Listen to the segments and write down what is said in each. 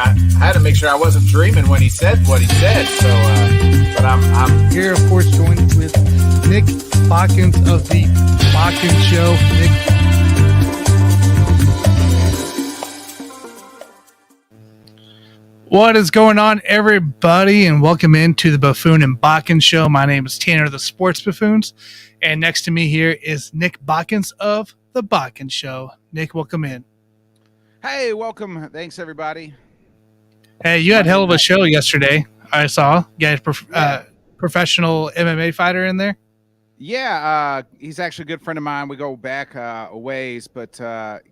I had to make sure I wasn't dreaming when he said what he said. So, but I'm here, of course, joined with Nick Bodkins of the Bodkins Show. Nick. What is going on, everybody, and welcome into the Buffoon and Bodkins Show. My name is Tanner of the Sports Buffoons, and next to me here is Nick Bodkins of the Bodkins Show. Nick, welcome in. Hey, welcome. Thanks, everybody. Hey, you had hell of a show yesterday. I saw. You had a professional MMA fighter in there. Yeah, he's actually a good friend of mine. We go back a ways, but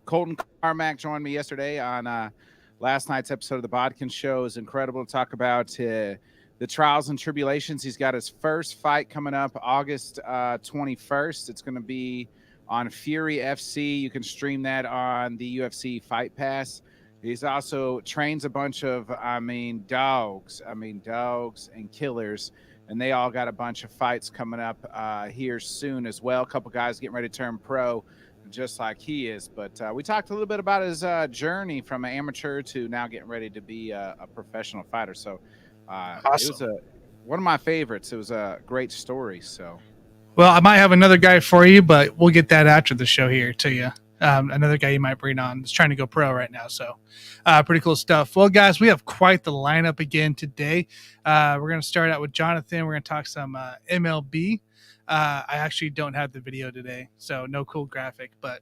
Colton Carmack joined me yesterday on last night's episode of the Bodkins Show. Is incredible to talk about the trials and tribulations. He's got his first fight coming up August 21st. It's going to be on Fury FC. You can stream that on the UFC Fight Pass. He's also trains a bunch of, dogs and killers, and they all got a bunch of fights coming up here soon as well. A couple guys getting ready to turn pro, just like he is. But we talked a little bit about his journey from an amateur to now getting ready to be a professional fighter. So awesome. It was one of my favorites. It was a great story. So, well, I might have another guy for you, but we'll get that after the show here to you. Another guy you might bring on is trying to go pro right now. So pretty cool stuff. Well, guys, we have quite the lineup again today. We're going to start out with Jonathan. We're going to talk some MLB. I actually don't have the video today, so no cool graphic, but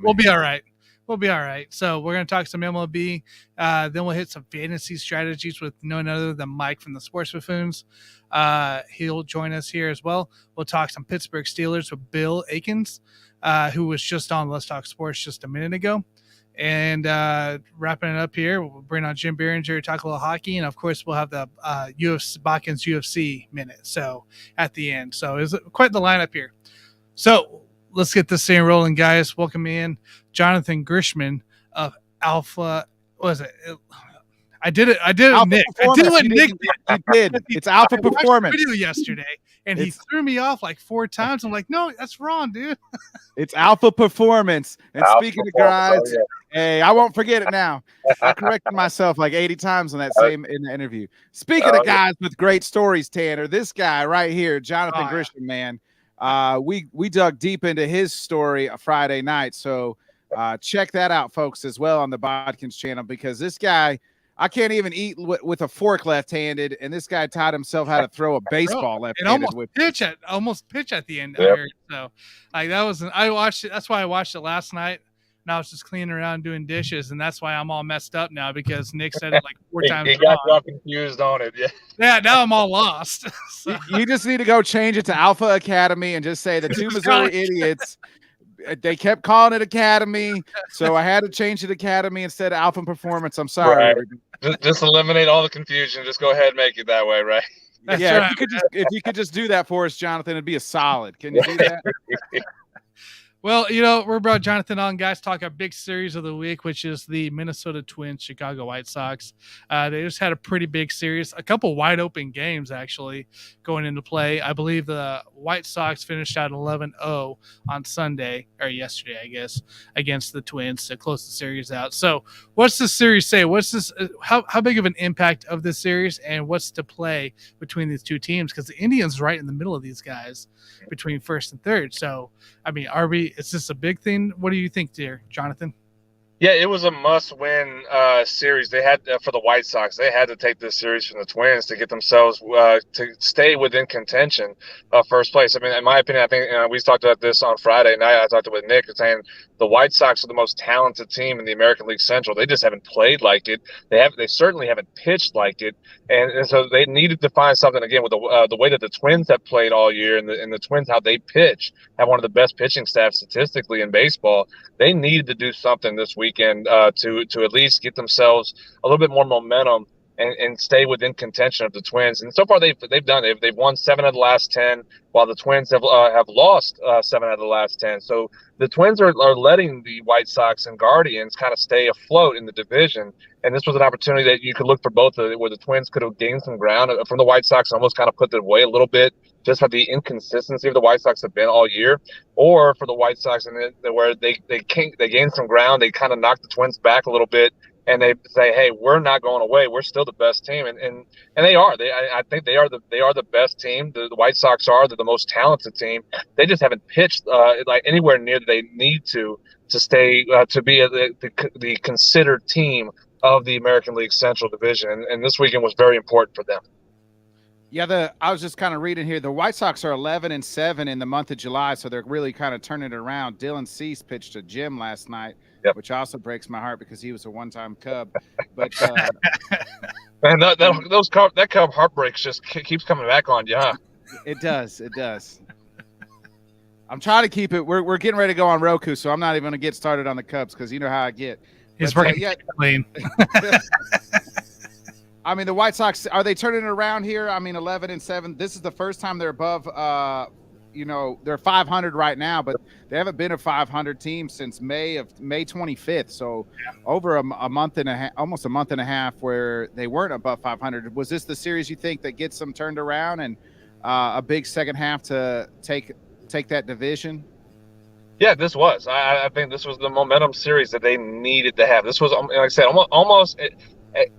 we'll be all right. We'll be all right. So we're going to talk some MLB. Then we'll hit some fantasy strategies with none other than Mike from the Sports Buffoons. He'll join us here as well. We'll talk some Pittsburgh Steelers with Bill Akins, who was just on Let's Talk Sports just a minute ago. And wrapping it up here, we'll bring on Jim Behringer, talk a little hockey, and of course we'll have the Bodkins UFC minute. So at the end, so it's quite the lineup here. So let's get this thing rolling, guys. Welcome in Jonathan Grishman of Alpha. What was it? I did it. Nick. I did what Nick did. You did. It's Alpha Performance. Video yesterday, and he threw me off like 4 times. I'm like, no, that's wrong, dude. It's Alpha Performance. And speaking of guys, hey, I won't forget it now. I corrected myself like 80 times on that in the interview. Speaking of guys with great stories, Tanner, this guy right here, Jonathan Grisham, man. We dug deep into his story Friday night. So check that out, folks, as well on the Bodkins channel, because this guy, I can't even eat with a fork left-handed, and this guy taught himself how to throw a baseball left-handed. And almost pitch at the end. Yep. So, like that was. I watched it. That's why I watched it last night. And I was just cleaning around doing dishes, and that's why I'm all messed up now because Nick said it like 4 times. He got confused on it. Yeah. Now I'm all lost. So. You just need to go change it to Alpha Academy and just say the 2 Missouri idiots. They kept calling it Academy, so I had to change it Academy instead of Alpha Performance. I'm sorry. Right. Just eliminate all the confusion. Just go ahead and make it that way, right? Yeah, right. If you could just do that for us, Jonathan, it'd be a solid. Can you do that? Well, we're brought Jonathan on, guys, talk our big series of the week, which is the Minnesota Twins, Chicago White Sox. They just had a pretty big series, a couple wide open games, actually, going into play. I believe the White Sox finished out 11-0 on Sunday, or yesterday, I guess, against the Twins to close the series out. So what's the series say? What's this? How big of an impact of this series, and what's to play between these two teams? Because the Indians right in the middle of these guys between first and third. So, is this a big thing? What do you think, dear Jonathan? Yeah, it was a must-win series. They had for the White Sox. They had to take this series from the Twins to get themselves to stay within contention of first place. I mean, in my opinion, I think we talked about this on Friday night. I talked with Nick saying the White Sox are the most talented team in the American League Central. They just haven't played like it. They certainly haven't pitched like it, and so they needed to find something again with the way that the Twins have played all year, and the Twins how they pitch have one of the best pitching staffs statistically in baseball. They needed to do something this weekend to at least get themselves a little bit more momentum and stay within contention of the Twins. And so far they've done it. They've won 7 of the last 10, while the Twins have lost 7 out of the last 10. So the Twins are letting the White Sox and Guardians kind of stay afloat in the division. And this was an opportunity that you could look for both where the Twins could have gained some ground from the White Sox, almost kind of put it away a little bit, just how the inconsistency of the White Sox have been all year, or for the White Sox and where they gained some ground, they kind of knocked the Twins back a little bit, and they say, "Hey, we're not going away. We're still the best team," and they are. I think they are the best team. The White Sox are. They're the most talented team. They just haven't pitched like anywhere near that they need to stay to be the considered team of the American League Central Division, and this weekend was very important for them. Yeah, I was just kind of reading here. The White Sox are 11-7 in the month of July, so they're really kind of turning it around. Dylan Cease pitched a Jim last night, which also breaks my heart because he was a one-time Cub. But man, that Cub heartbreak just keeps coming back on you, huh? It does. I'm trying to keep it. We're getting ready to go on Roku, so I'm not even going to get started on the Cubs because you know how I get. He's working clean. I mean, the White Sox, are they turning it around here? I mean, 11-7. This is the first time they're above, they're 500 right now, but they haven't been a 500 team since May 25th. So over a month and a half, almost a month and a half where they weren't above 500. Was this the series you think that gets them turned around and a big second half to take that division? Yeah, this was. I think this was the momentum series that they needed to have. This was, like I said, almost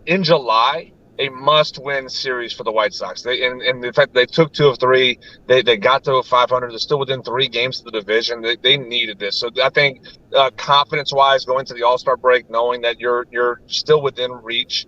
in July, a must-win series for the White Sox. And the fact they took 2 of 3, they got to 500. They're still within 3 games of the division. They needed this. So I think confidence-wise, going to the All-Star break, knowing that you're still within reach,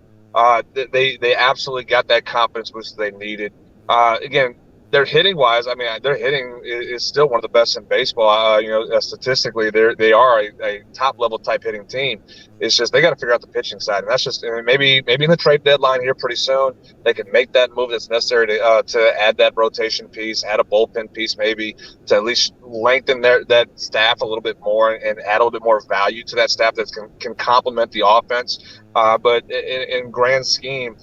they absolutely got that confidence boost they needed. Again, their hitting wise, I mean, their hitting is still one of the best in baseball. Statistically, they are a top level type hitting team. It's just they got to figure out the pitching side, and that's just maybe in the trade deadline here pretty soon they can make that move that's necessary to add that rotation piece, add a bullpen piece, maybe to at least lengthen that staff a little bit more and add a little bit more value to that staff that can complement the offense. But in grand scheme,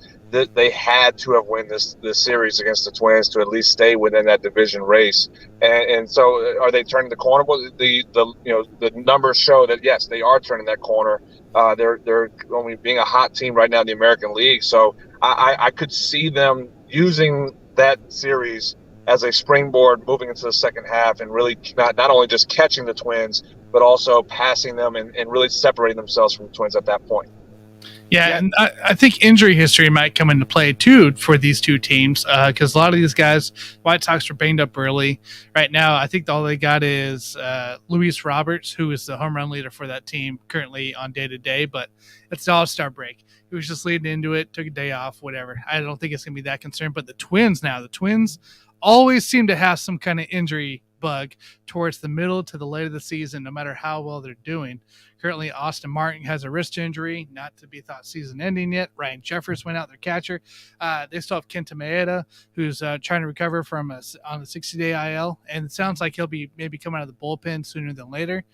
they had to have won this series against the Twins to at least stay within that division race. And so, are they turning the corner? Well, the numbers show that yes, they are turning that corner. They're only being a hot team right now in the American League. So I could see them using that series as a springboard moving into the second half and really not only just catching the Twins, but also passing them and really separating themselves from the Twins at that point. Yeah, and I think injury history might come into play too for these two teams because a lot of these guys, White Sox, are banged up early. Right now, I think all they got is Luis Roberts, who is the home run leader for that team currently on day-to-day, but it's the All-Star break. He was just leading into it, took a day off, whatever. I don't think it's going to be that concerned. But the Twins always seem to have some kind of injury bug towards the middle to the late of the season, no matter how well they're doing. Currently, Austin Martin has a wrist injury, not to be thought season ending yet. Ryan Jeffers went out, their catcher. They still have Kenta Maeda, who's trying to recover from on a 60-day IL, and it sounds like he'll be maybe coming out of the bullpen sooner than later.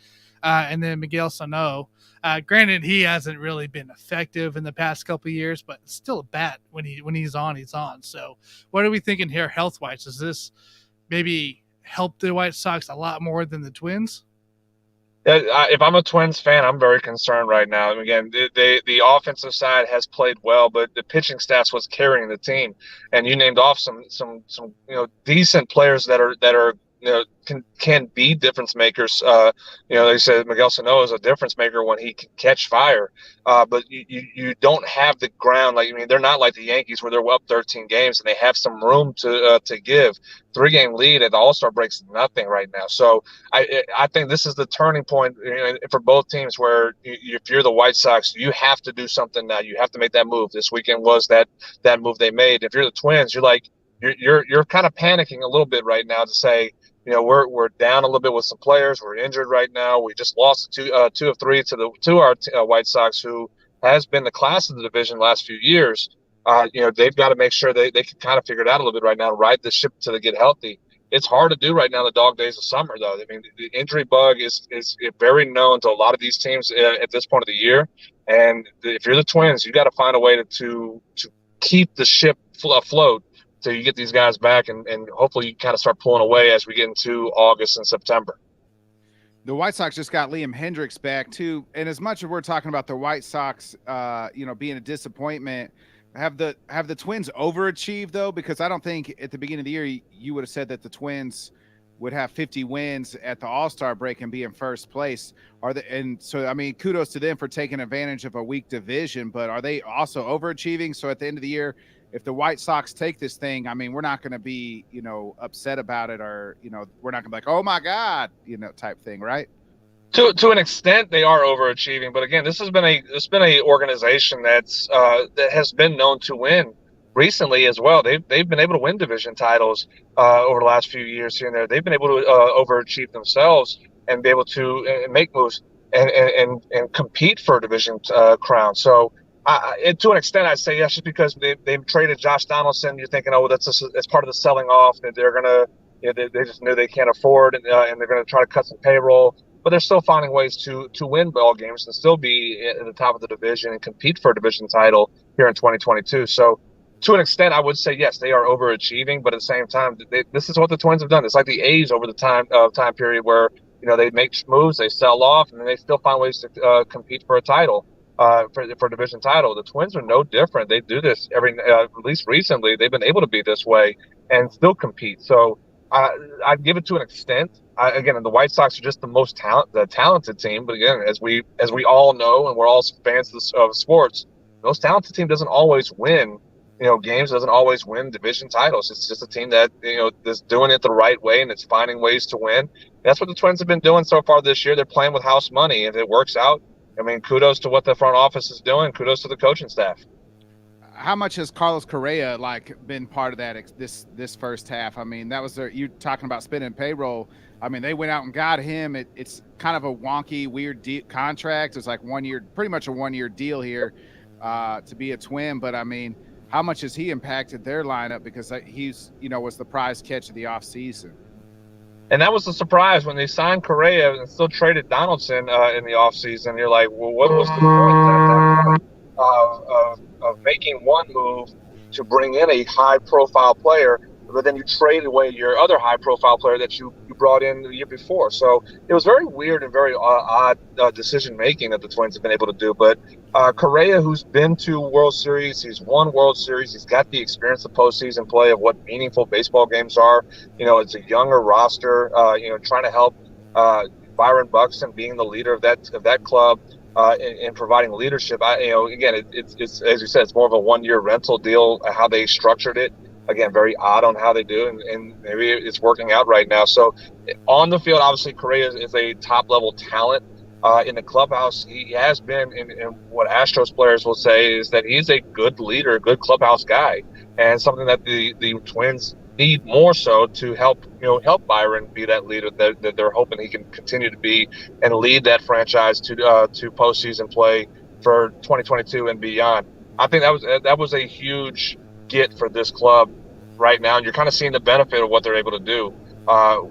And then Miguel Sano. Granted, he hasn't really been effective in the past couple of years, but still a bat when he's on, he's on. So what are we thinking here health-wise? Does this maybe help the White Sox a lot more than the Twins? If I'm a Twins fan, I'm very concerned right now. And again, the offensive side has played well, but the pitching staff was carrying the team. And you named off some decent players that are can be difference makers. They said Miguel Sano is a difference maker when he can catch fire. But you don't have the ground. They're not like the Yankees where they're up 13 games and they have some room to give. 3-game lead at the All-Star break's nothing right now. So I think this is the turning point for both teams where if you're the White Sox, you have to do something now. You have to make that move. This weekend was that move they made. If you're the Twins, you're kind of panicking a little bit right now to say, we're down a little bit with some players. We're injured right now. We just lost 2 of 3 to our White Sox, who has been the class of the division the last few years. They've got to make sure they can kind of figure it out a little bit right now, ride the ship till they get healthy. It's hard to do right now in the dog days of summer, though. I mean, the injury bug is very known to a lot of these teams at this point of the year. And if you're the Twins, you got to find a way to keep the ship afloat till you get these guys back, and hopefully you kind of start pulling away as we get into August and September. The White Sox just got Liam Hendricks back too, and as much as we're talking about the White Sox, being a disappointment, have the Twins overachieved though? Because I don't think at the beginning of the year you would have said that the Twins would have 50 wins at the All-Star break and be in first place. And so, I mean, kudos to them for taking advantage of a weak division, but are they also overachieving? So at the end of the year, if the White Sox take this thing, I mean, we're not going to be, upset about it, or, we're not going to be like, oh my God, type thing, right? To an extent, they are overachieving, but again, this has been a organization that has been known to win recently as well. They've been able to win division titles over the last few years here and there. They've been able to overachieve themselves and be able to make moves and compete for a division crown. So to an extent, I'd say yes, just because they've traded Josh Donaldson. You're thinking, oh, that's part of the selling off that they're gonna, they just knew they can't afford, and they're gonna try to cut some payroll. But they're still finding ways to win ball games and still be at the top of the division and compete for a division title here in 2022. So to an extent, I would say, yes, they are overachieving, but at the same time, this is what the Twins have done. It's like the A's over the time period where, they make moves, they sell off, and then they still find ways to compete for a title, for a division title. The Twins are no different. They do this at least recently. They've been able to be this way and still compete. So I'd give it to an extent. Again, the White Sox are just the most talented team. But again, as we all know, and we're all fans of sports, the most talented team doesn't always win, games, doesn't always win division titles. It's just a team that, is doing it the right way, and it's finding ways to win. That's what the Twins have been doing so far this year. They're playing with house money. If it works out, I mean, kudos to what the front office is doing. Kudos to the coaching staff. How much has Carlos Correa been part of that this first half? I mean, that was you talking about spending payroll. I mean, they went out and got him. It's kind of a wonky, weird contract. It's like pretty much a 1 year deal here to be a Twin. But I mean, how much has he impacted their lineup? Because he's, was the prize catch of the offseason. And that was a surprise when they signed Correa and still traded Donaldson in the offseason. You're like, well, what was the point of making one move to bring in a high-profile player, but then you trade away your other high-profile player that you brought in the year before? So it was very weird and very odd decision-making that the Twins have been able to do. But Correa, who's been to World Series, he's won World Series, he's got the experience of postseason play of what meaningful baseball games are. It's a younger roster, trying to help Byron Buxton being the leader of that club. In providing leadership. Again, it's as you said, it's more of a 1 year rental deal. How they structured it, again, very odd on how they do, and maybe it's working out right now. So on the field, obviously, Correa is a top level talent. In the clubhouse, he has been. And what Astros players will say is that he's a good leader, a good clubhouse guy, and something that the Twins need more so to help Byron be that leader that they're hoping he can continue to be and lead that franchise to postseason play for 2022 and beyond. I think that was a huge get for this club right now, and you're kind of seeing the benefit of what they're able to do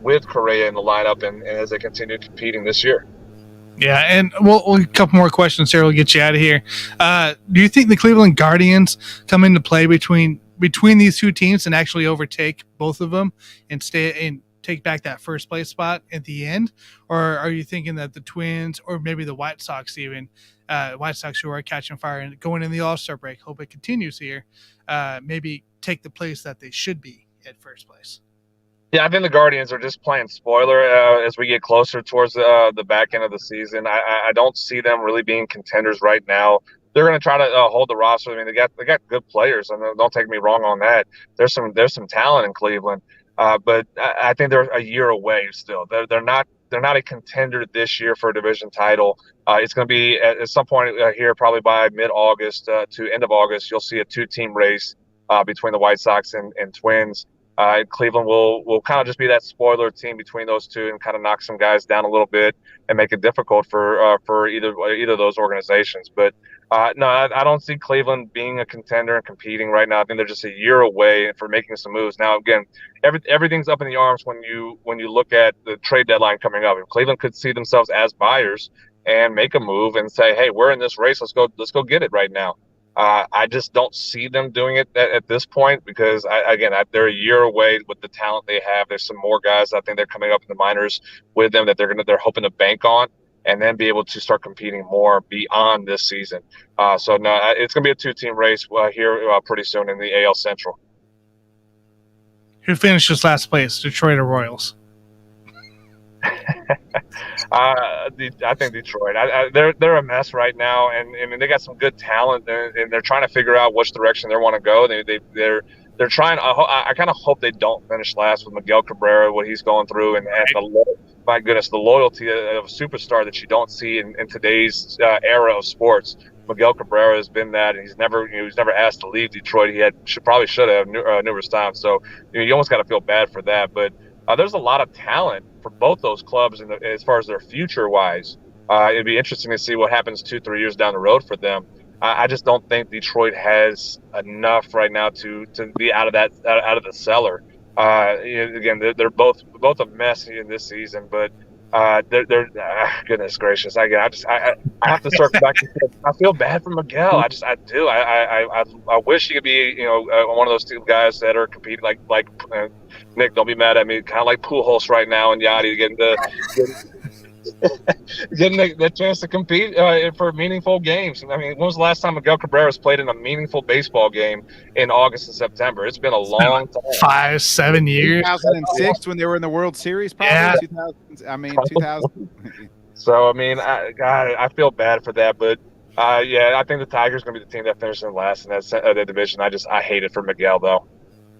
with Correa in the lineup and as they continue competing this year. Yeah, and we'll a couple more questions here. We'll get you out of here. Do you think the Cleveland Guardians come into play between these two teams and actually overtake both of them and take back that first place spot at the end? Or are you thinking that the Twins, or maybe the White Sox even, White Sox who are catching fire and going in the All-Star break, hope it continues here, maybe take the place that they should be at first place? Yeah, I think the Guardians are just playing spoiler as we get closer towards the back end of the season. I don't see them really being contenders right now. They're going to try to hold the roster. I mean, they got good players, and don't take me wrong on that. There's some talent in Cleveland, but I think they're a year away still. They're not a contender this year for a division title. It's going to be at some point here, probably by mid-August to end of August. You'll see a 2-team race between the White Sox and Twins. Cleveland will kind of just be that spoiler team between those two and kind of knock some guys down a little bit and make it difficult for either of those organizations. But no, I don't see Cleveland being a contender and competing right now. I think they're just a year away for making some moves. Now, again, everything's up in the arms when you look at the trade deadline coming up. If Cleveland could see themselves as buyers and make a move and say, hey, we're in this race, let's go get it right now. I just don't see them doing it at this point because, they're a year away with the talent they have. There's some more guys I think they're coming up in the minors with them that they're hoping to bank on and then be able to start competing more beyond this season. So no, it's going to be a 2-team race here pretty soon in the AL Central. Who finishes last place, Detroit or Royals? I think Detroit. They're a mess right now, and they got some good talent, and they're trying to figure out which direction they want to go. They're trying. I kind of hope they don't finish last with Miguel Cabrera, what he's going through, and my goodness, the loyalty of a superstar that you don't see in today's era of sports. Miguel Cabrera has been that, and he's never asked to leave Detroit. Should have numerous times. So you almost got to feel bad for that, but. There's a lot of talent for both those clubs, as far as their future wise. It'd be interesting to see what happens 2-3 years down the road for them. I just don't think Detroit has enough right now to be out of the cellar. Again, they're both a mess in this season, but they're goodness gracious. I have to circle back. I feel bad for Miguel. I do. I wish he could be one of those two guys that are competing like Nick. Don't be mad at me. Kind of like Pujols right now and Yachty getting the chance to compete for meaningful games. I mean, when was the last time Miguel Cabrera played in a meaningful baseball game in August and September? It's been a long time. 5-7 years. 2006 when they were in the World Series, probably. Yeah. 2000. So, I mean, I feel bad for that, but I think the Tigers are going to be the team that finishes in last in that division. I hate it for Miguel, though.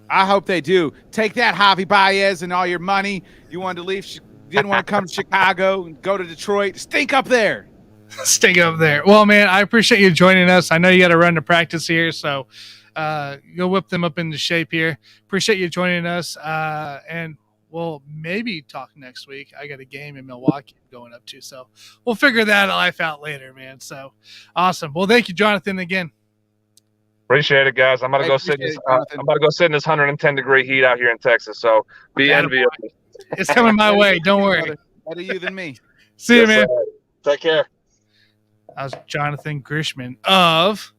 I hope they do. Take that, Javi Baez, and all your money. You wanted to leave. Didn't want to come to Chicago and go to Detroit. Stink up there. Stink up there. Well, man, I appreciate you joining us. I know you got to run to practice here, so go whip them up into shape here. Appreciate you joining us, and we'll maybe talk next week. I got a game in Milwaukee going up to, so we'll figure that life out later, man. So awesome. Well, thank you, Jonathan, again. Appreciate it, guys. I'm about to go sit in this 110-degree heat out here in Texas. So be envious. It's coming my way. Don't worry. Better you than me. See you, man. Take care. That was Jonathan Grishman of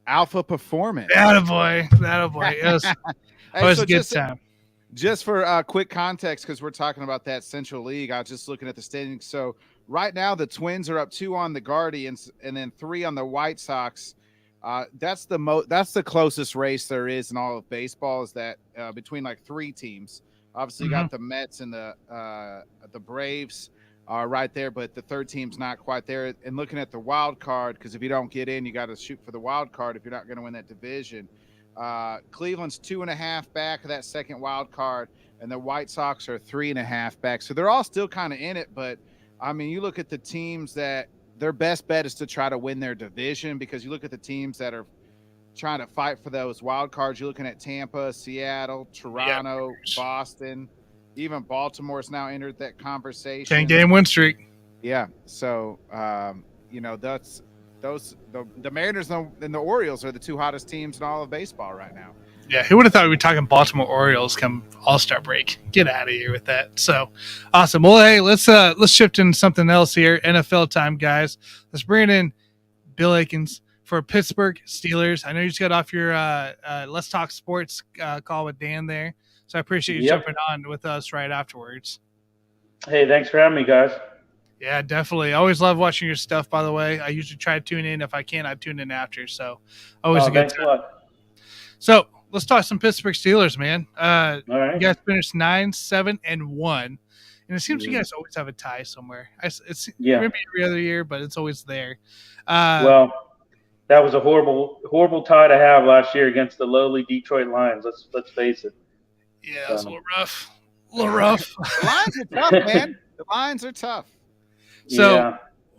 Alpha Performance. Attaboy. It was a good time. Just for quick context, because we're talking about that Central League, I was just looking at the standings. So right now the Twins are up 2 on the Guardians and then 3 on the White Sox. That's the closest race there is in all of baseball, is that between like 3 teams. Obviously, you got the Mets and the Braves are right there, but the third team's not quite there. And looking at the wild card, because if you don't get in, you got to shoot for the wild card if you're not going to win that division. Cleveland's 2.5 back of that second wild card, and the White Sox are 3.5 back. So they're all still kind of in it, but I mean, you look at the teams that their best bet is to try to win their division, because you look at the teams that are trying to fight for those wild cards. You're looking at Tampa, Seattle, Toronto, Boston, even Baltimore's now entered that conversation. 10-game win streak. Yeah. So, that's the Mariners and the Orioles are the 2 hottest teams in all of baseball right now. Yeah. Who would have thought we'd be talking Baltimore Orioles come All-Star break? Get out of here with that. So awesome. Well, hey, let's shift into something else here. NFL time, guys. Let's bring in Bill Akins for Pittsburgh Steelers. I know you just got off your Let's Talk Sports call with Dan there, so I appreciate you jumping on with us right afterwards. Hey, thanks for having me, guys. Yeah, definitely. I always love watching your stuff, by the way. I usually try to tune in. If I can, I tune in after, so always a good time. So let's talk some Pittsburgh Steelers, man. All right. You guys finished 9-7-1, and it seems you guys always have a tie somewhere. It's maybe every other year, but it's always there. That was a horrible tie to have last year against the lowly Detroit Lions. Let's face it. Yeah, it's a little rough. The Lions are tough, man. The Lions are tough. So,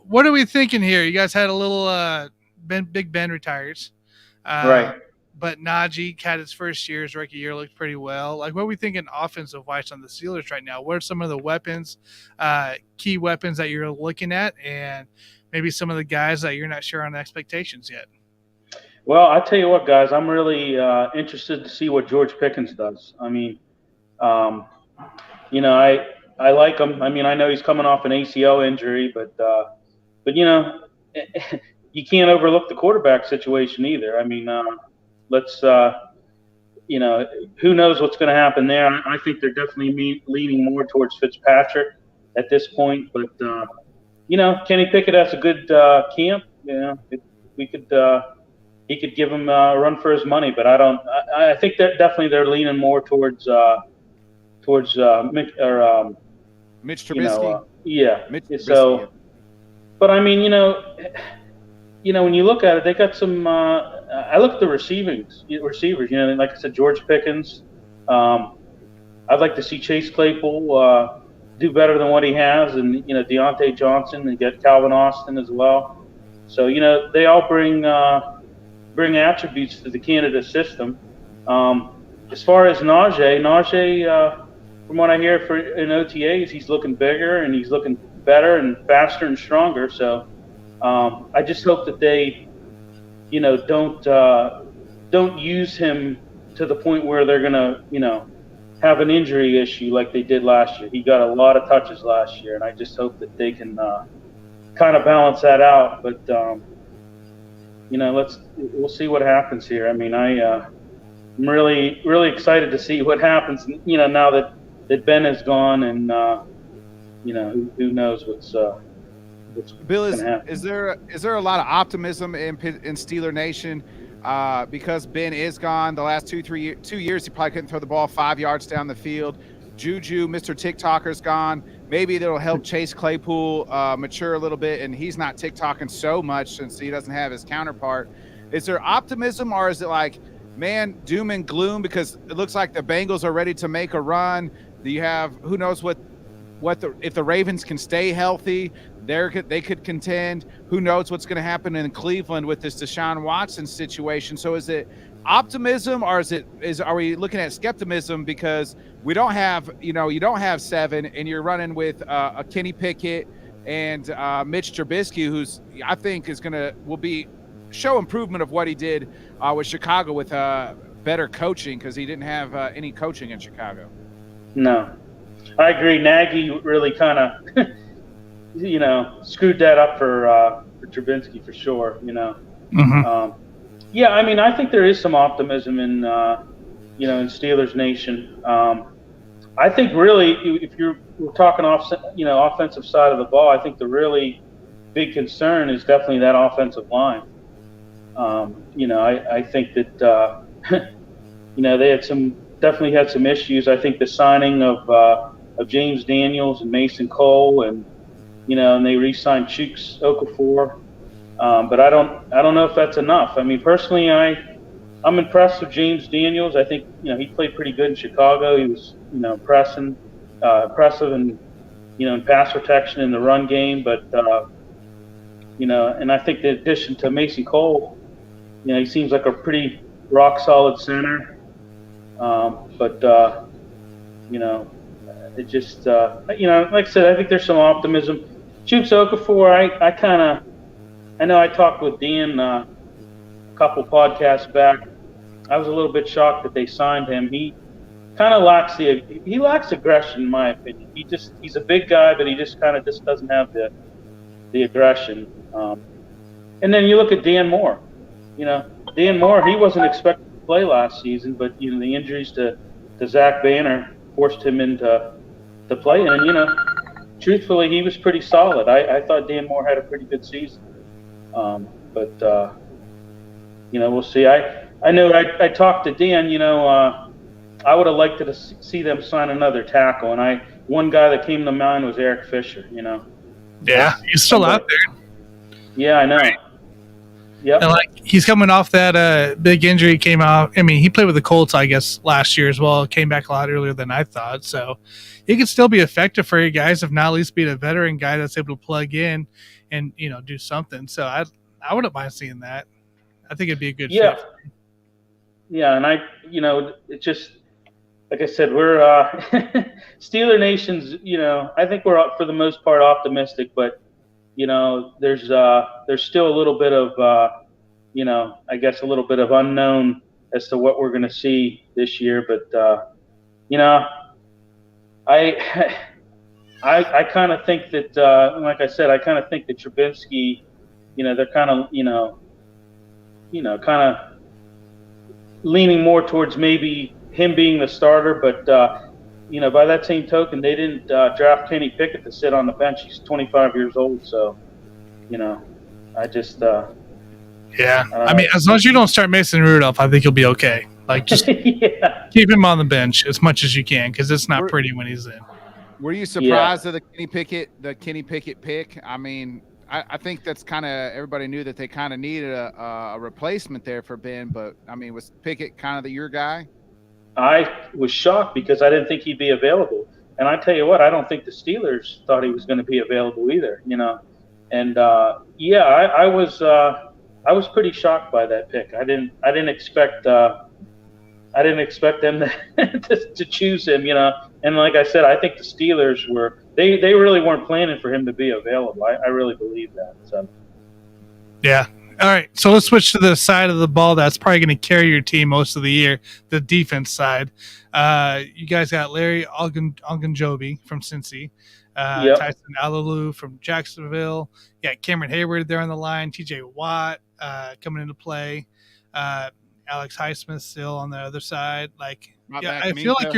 what are we thinking here? You guys had a little Big Ben retires, right? But Najee had his first year, his rookie year, looked pretty well. Like, what are we thinking offensive wise on the Steelers right now? What are some of the weapons, key weapons that you're looking at, and maybe some of the guys that you're not sure on the expectations yet? Well, I tell you what, guys, I'm really interested to see what George Pickens does. I mean, I like him. I mean, I know he's coming off an ACL injury, but you can't overlook the quarterback situation either. I mean, who knows what's going to happen there? I think they're definitely leaning more towards Fitzpatrick at this point, but Kenny Pickett has a good camp. He could give him a run for his money, but I think that definitely they're leaning more towards Mitch Trubisky. Yeah. Mitch So, Trubisky. but I mean, when you look at it, they got some. I look at the receivers. Like I said, George Pickens. I'd like to see Chase Claypool do better than what he has, and Deontay Johnson, and get Calvin Austin as well. So they all bring attributes to the Canada system. As far as Najee, from what I hear in OTAs, he's looking bigger and he's looking better and faster and stronger. So I just hope that they, don't use him to the point where they're gonna, have an injury issue like they did last year. He got a lot of touches last year, and I just hope that they can kind of balance that out. But we'll see what happens here. I mean, I'm really, really excited to see what happens. Now that Ben is gone, and who knows what's Bill, going to happen. is there a lot of optimism in Steeler Nation because Ben is gone? The last 2 years, he probably couldn't throw the ball 5 yards down the field. Juju, Mr. TikToker's gone. Maybe that'll help Chase Claypool mature a little bit, and he's not TikToking so much since he doesn't have his counterpart. Is there optimism, or is it like, man, doom and gloom because it looks like the Bengals are ready to make a run? Do you have, who knows if the Ravens can stay healthy, they could contend. Who knows what's going to happen in Cleveland with this Deshaun Watson situation? So is it optimism, or are we looking at skepticism because we don't have, you don't have 7 and you're running with a Kenny Pickett and Mitch Trubisky, who's I think will show improvement of what he did with Chicago with better coaching, because he didn't have any coaching in Chicago. No, I agree. Nagy really kind of, screwed that up for Trubisky for sure. Mm-hmm. Yeah, I mean, I think there is some optimism in Steelers Nation. I think really, if we're talking offensive side of the ball, I think the really big concern is definitely that offensive line. I think that they definitely had some issues. I think the signing of James Daniels and Mason Cole, and they re-signed Chuks Okafor, but I don't know if that's enough. I mean, personally, I'm impressed with James Daniels. I think he played pretty good in Chicago. He was impressive and in pass protection in the run game, but and I think the addition to Mason Cole, he seems like a pretty rock solid center. It just, like I said, I think there's some optimism. Chuks Okafor, I know I talked with Dan a couple podcasts back. I was a little bit shocked that they signed him. He kind of lacks aggression, in my opinion. He's a big guy, but he just doesn't have the aggression. And then you look at Dan Moore. Dan Moore, he wasn't expected to play last season, but the injuries to Zach Banner forced him into play. And truthfully, he was pretty solid. I thought Dan Moore had a pretty good season. We'll see. I know I talked to Dan. I would have liked to see them sign another tackle, and one guy that came to mind was Eric Fisher. Yeah, he's still out there. Yeah, I know. Right. Yep. And he's coming off that big injury. He came out. I mean, he played with the Colts, I guess, last year as well. Came back a lot earlier than I thought. So he could still be effective for you guys, if not at least be a veteran guy that's able to plug in and do something. So I wouldn't mind seeing that. I think it'd be a good fit. Yeah, and it just, like I said, we're Steeler Nation's. I think we're for the most part optimistic, but there's still a little bit of I guess a little bit of unknown as to what we're going to see this year. But I kind of think that, like I said, I kind of think that Trubisky, they're kind of kind of leaning more towards maybe him being the starter, but by that same token, they didn't draft Kenny Pickett to sit on the bench. He's 25 years old, so I just I mean, as long as you don't start Mason Rudolph, I think you'll be okay. Just keep him on the bench as much as you can, because it's not pretty when he's in. Were you surprised at the Kenny Pickett pick? I mean, I think that's kind of everybody knew that they kind of needed a replacement there for Ben, but I mean, was Pickett kind of your guy? I was shocked because I didn't think he'd be available. And I tell you what, I don't think the Steelers thought he was going to be available either, you know. And I was pretty shocked by that pick. I didn't expect them to choose him, you know. And like I said, I think the Steelers they really weren't planning for him to be available. I really believe that. So Yeah. All right. So let's switch to the side of the ball that's probably going to carry your team most of the year, the defense side. You guys got Larry Ogunjobi from Cincy, Tyson Alalu from Jacksonville. You got Cameron Hayward there on the line, TJ Watt coming into play, Alex Highsmith still on the other side. Like, I feel like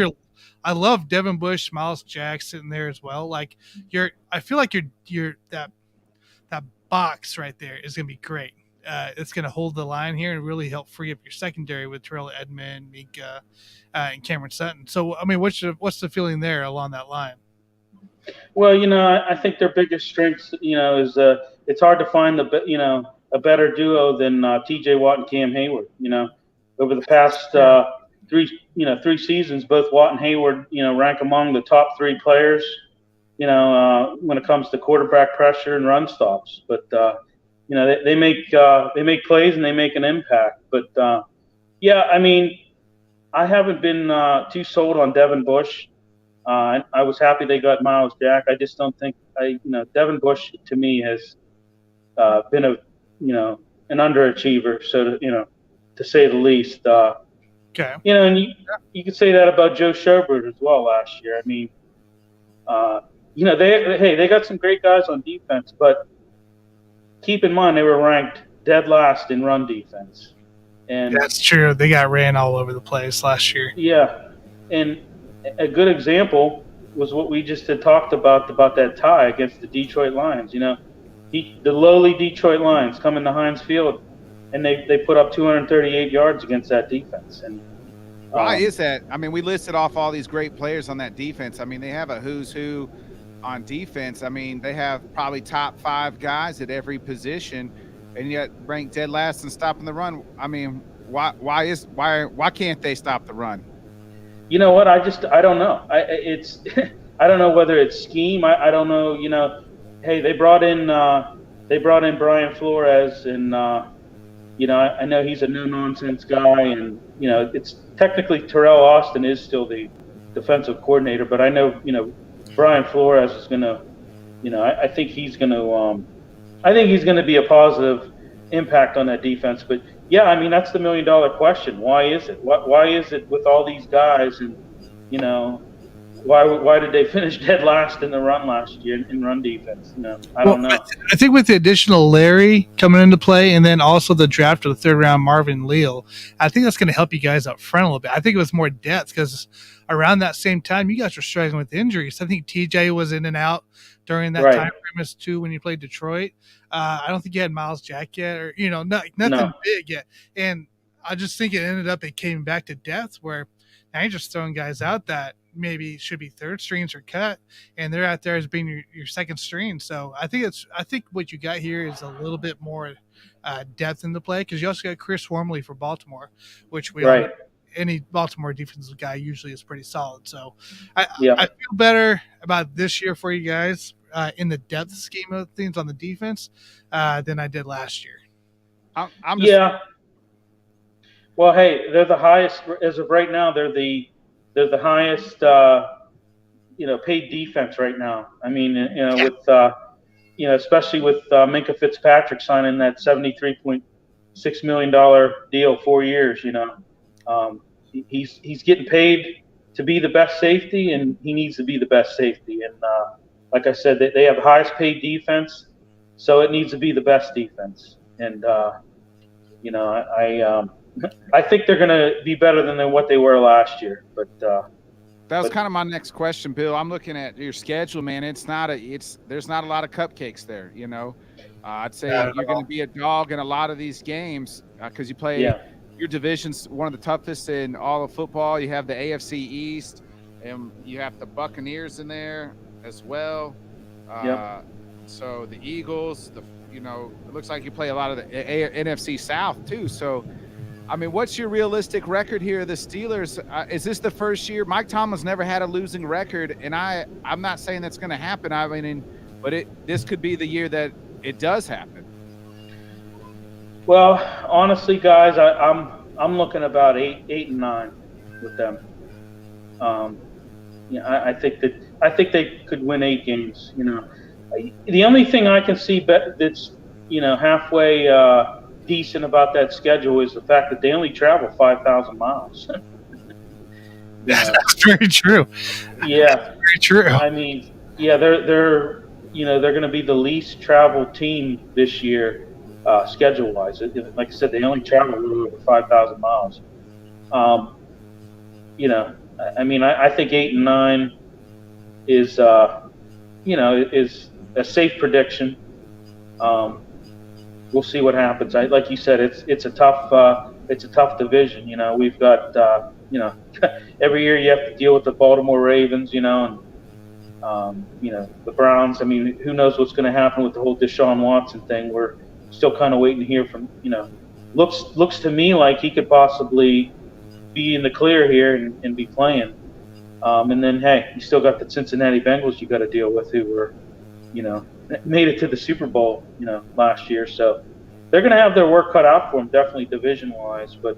I love Devin Bush, Miles Jack sitting there as well. Like, I feel like you're that box right there is going to be great. It's going to hold the line here and really help free up your secondary with Terrell Edmond, Minka, and Cameron Sutton. So, I mean, what's the feeling there along that line? Well, you know, I think their biggest strengths, you know, is it's hard to find a better duo than T.J. Watt and Cam Hayward. You know, over the past three seasons, both Watt and Hayward, you know, rank among the top 3 players, you know, when it comes to quarterback pressure and run stops. But you know, they make plays and they make an impact. But I mean, I haven't been too sold on Devin Bush. I was happy they got Miles Jack. I just don't think Devin Bush to me has been an underachiever. So to say the least. Okay. You know, and you could say that about Joe Sherbert as well last year. I mean, they got some great guys on defense, but keep in mind they were ranked dead last in run defense. And that's true. They got ran all over the place last year. Yeah, and a good example was what we just had talked about that tie against the Detroit Lions. You know, the lowly Detroit Lions come into Heinz Field, and they put up 238 yards against that defense. And why is that? I mean, we listed off all these great players on that defense. I mean, they have a who's who on defense. I mean, they have probably top 5 guys at every position, and yet ranked dead last in stopping the run. I mean, why can't they stop the run? You know what? I don't know. I don't know whether it's scheme. I don't know. You know, hey, they brought in Brian Flores, and I know he's a no nonsense guy, and it's technically Terrell Austin is still the defensive coordinator, but I know Brian Flores is gonna, I think he's gonna be a positive impact on that defense. But yeah, I mean, that's the $1 million question. Why is it? Why is it with all these guys, and why did they finish dead last in the run last year in run defense? I don't know. I think with the additional Larry coming into play, and then also the draft of the 3rd round Marvin Leal, I think that's going to help you guys up front a little bit. I think it was more depth because around that same time, you guys were struggling with injuries. I think TJ was in and out during that time frame as too when you played Detroit. I don't think you had Miles Jack yet, or nothing big yet. And I just think it came back to depth where now you're just throwing guys out that maybe should be 3rd strings or cut, and they're out there as being your 2nd string. So I think what you got here is a little bit more depth in the play, because you also got Chris Wormley for Baltimore, which we all know any Baltimore defensive guy usually is pretty solid. So I feel better about this year for you guys in the depth scheme of things on the defense than I did last year. Well, hey, they're the highest as of right now. They're the highest, paid defense right now. I mean, with especially with Minka Fitzpatrick signing that $73.6 million deal, 4 years. He's getting paid to be the best safety, and he needs to be the best safety. And like I said, they have the highest paid defense, so it needs to be the best defense. And I think they're going to be better than what they were last year. But that was kind of my next question, Bill. I'm looking at your schedule, man. There's not a lot of cupcakes there. I'd say you're going to be a dog in a lot of these games because you play. Your division's one of the toughest in all of football. You have the AFC East, and you have the Buccaneers in there as well. Yep. So the Eagles, it looks like you play a lot of the NFC South too. So, I mean, what's your realistic record here? The Steelers, is this the first year? Mike Tomlin's never had a losing record, and I'm not saying that's going to happen. I mean, but this could be the year that it does happen. Well, honestly, guys, I'm looking about 8-9 with them. I think they could win 8 games. The only thing I can see that's halfway decent about that schedule is the fact that they only travel 5,000 miles. That's very true. Yeah, that's very true. I mean, yeah, they're going to be the least traveled team this year, schedule wise. Like I said, they only travel a little over 5,000 miles. I mean, I think 8-9 is is a safe prediction. We'll see what happens. Like you said, it's a tough division. We've got every year you have to deal with the Baltimore Ravens, and the Browns. I mean, who knows what's going to happen with the whole Deshaun Watson thing? We're still kind of waiting to hear from. Looks to me like he could possibly be in the clear here and be playing. And then, hey, you still got the Cincinnati Bengals you got to deal with, who were, made it to the Super Bowl, last year. So they're going to have their work cut out for them, definitely division-wise. But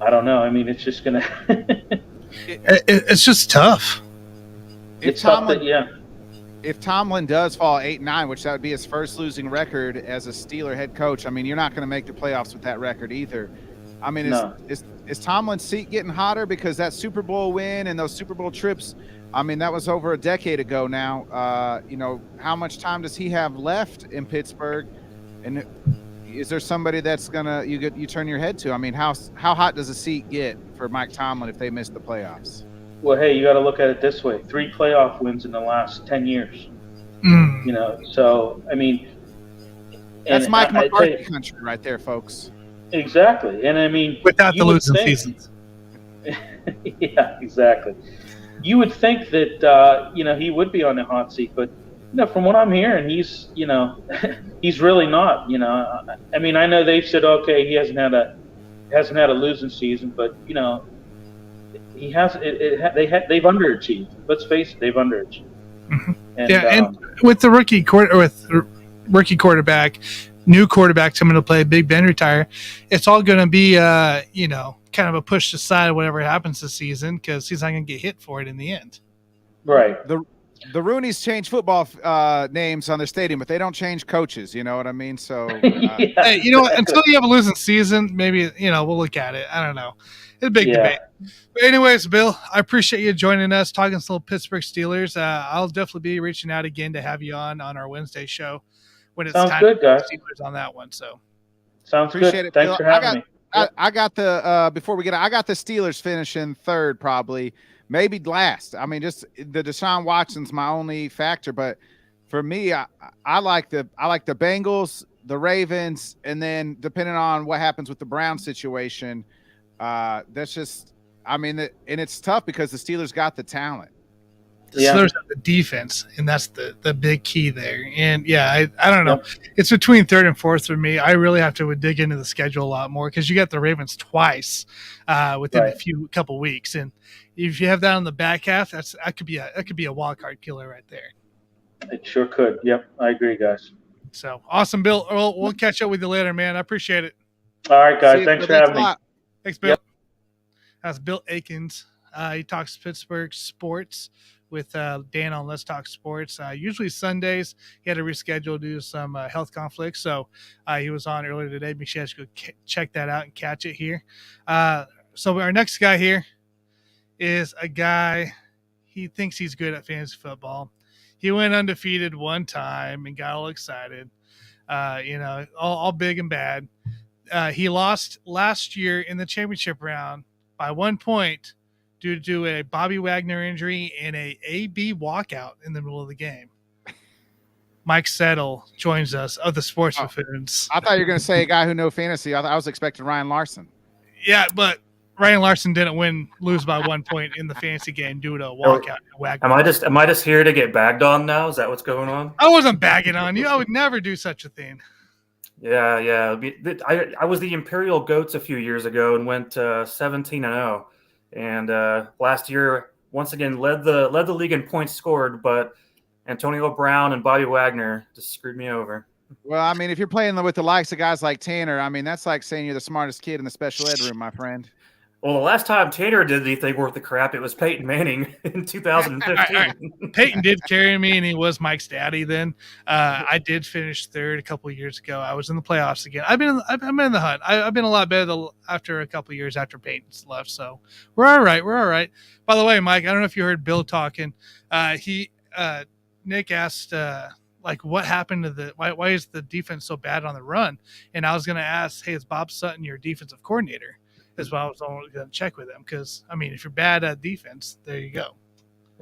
I don't know. I mean, it's just going to it's just tough. It's tough. If Tomlin does fall 8-9, which that would be his first losing record as a Steeler head coach, I mean, you're not going to make the playoffs with that record either. I mean, is Tomlin's seat getting hotter because that Super Bowl win and those Super Bowl trips? I mean, that was over a decade ago now. How much time does he have left in Pittsburgh? And is there somebody that's gonna you turn your head to? I mean, how hot does a seat get for Mike Tomlin if they miss the playoffs? Well, hey, you got to look at it this way: 3 playoff wins in the last 10 years. So I mean, that's Mike McCarthy country right there, folks. Exactly, and I mean, without the losing seasons. Yeah, exactly. You would think that he would be on the hot seat, but from what I'm hearing, he's he's really not. I mean, I know they've said okay, he hasn't had a losing season, but he has. They've underachieved. Let's face it, they've underachieved. Mm-hmm. And with the rookie quarterback, new quarterback coming to play, Big Ben retire, it's all going to be kind of a push aside whatever happens this season because he's not going to get hit for it in the end. Right. The Roonies change football names on their stadium, but they don't change coaches. You know what I mean? So, hey, until you have a losing season, maybe we'll look at it. I don't know. It's a big debate. But anyways, Bill, I appreciate you joining us, talking some Pittsburgh Steelers. I'll definitely be reaching out again to have you on our Wednesday show when it's time good, guys. Steelers on that one. So, sounds good. It, Thanks for having me. I got the before we get, I got the Steelers finishing third, probably, maybe last. I mean, just the Deshaun Watson's my only factor, but for me, I like the Bengals, the Ravens, and then depending on what happens with the Browns situation, that's just, I mean, and it's tough because the Steelers got the talent. The Steelers have the defense, and that's the big key there. And I don't know. It's between third and fourth for me. I really have to dig into the schedule a lot more because you got the Ravens twice within a couple weeks, and if you have that on the back half, that could be a wild card killer right there. It sure could. Yep, I agree, guys. So awesome, Bill. We'll catch up with you later, man. I appreciate it. All right, guys. Thanks for having me. Thanks, Bill. Yep. That's Bill Akins. He talks Pittsburgh sports with Dan on Let's Talk Sports. Usually Sundays. He had to reschedule due to some health conflicts, so he was on earlier today. Make sure you guys go check that out and catch it here. So our next guy here is a guy, he thinks he's good at fantasy football. He went undefeated one time and got all excited, all big and bad. He lost last year in the championship round by 1 point due to a Bobby Wagner injury and a AB walkout in the middle of the game. Mike Settle joins us of the Sports Buffoons. I thought you were going to say a guy who knows fantasy. I was expecting Ryan Larson. Yeah, but Ryan Larson didn't lose by 1 point in the fantasy game due to a walkout. Am I just here to get bagged on now? Is that what's going on? I wasn't bagging on you. I would never do such a thing. Yeah. I was the Imperial Goats a few years ago and went 17-0, and last year once again led the league in points scored, but Antonio Brown and Bobby Wagner just screwed me over. Well, I mean, if you're playing with the likes of guys like Tanner, I mean, that's like saying you're the smartest kid in the special ed room, my friend. Well, the last time Tanner did anything worth the crap, it was Peyton Manning in 2015. Peyton did carry me, and he was Mike's daddy then. I did finish third a couple of years ago. I was in the playoffs again. I'm in the hunt. I've been a lot better after a couple of years after Peyton's left, so we're all right. We're all right. By the way, Mike, I don't know if you heard Bill talking. Nick asked, what happened to why is the defense so bad on the run? And I was going to ask, hey, is Bob Sutton your defensive coordinator? As well, I was going to check with him because, I mean, if you're bad at defense, there you go.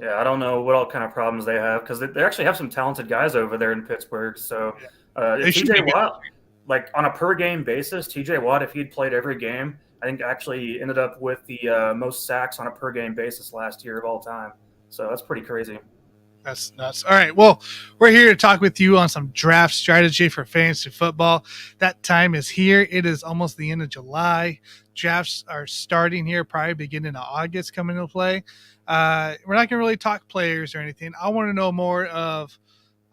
Yeah, I don't know what all kind of problems they have because they actually have some talented guys over there in Pittsburgh. So TJ Watt, like on a per game basis, TJ Watt, if he'd played every game, I think actually ended up with the most sacks on a per game basis last year of all time. So that's pretty crazy. That's nuts. All right. Well, we're here to talk with you on some draft strategy for fantasy football. That time is here. It is almost the end of July. Drafts are starting here, probably beginning of August coming into play. We're not going to really talk players or anything. I want to know more of,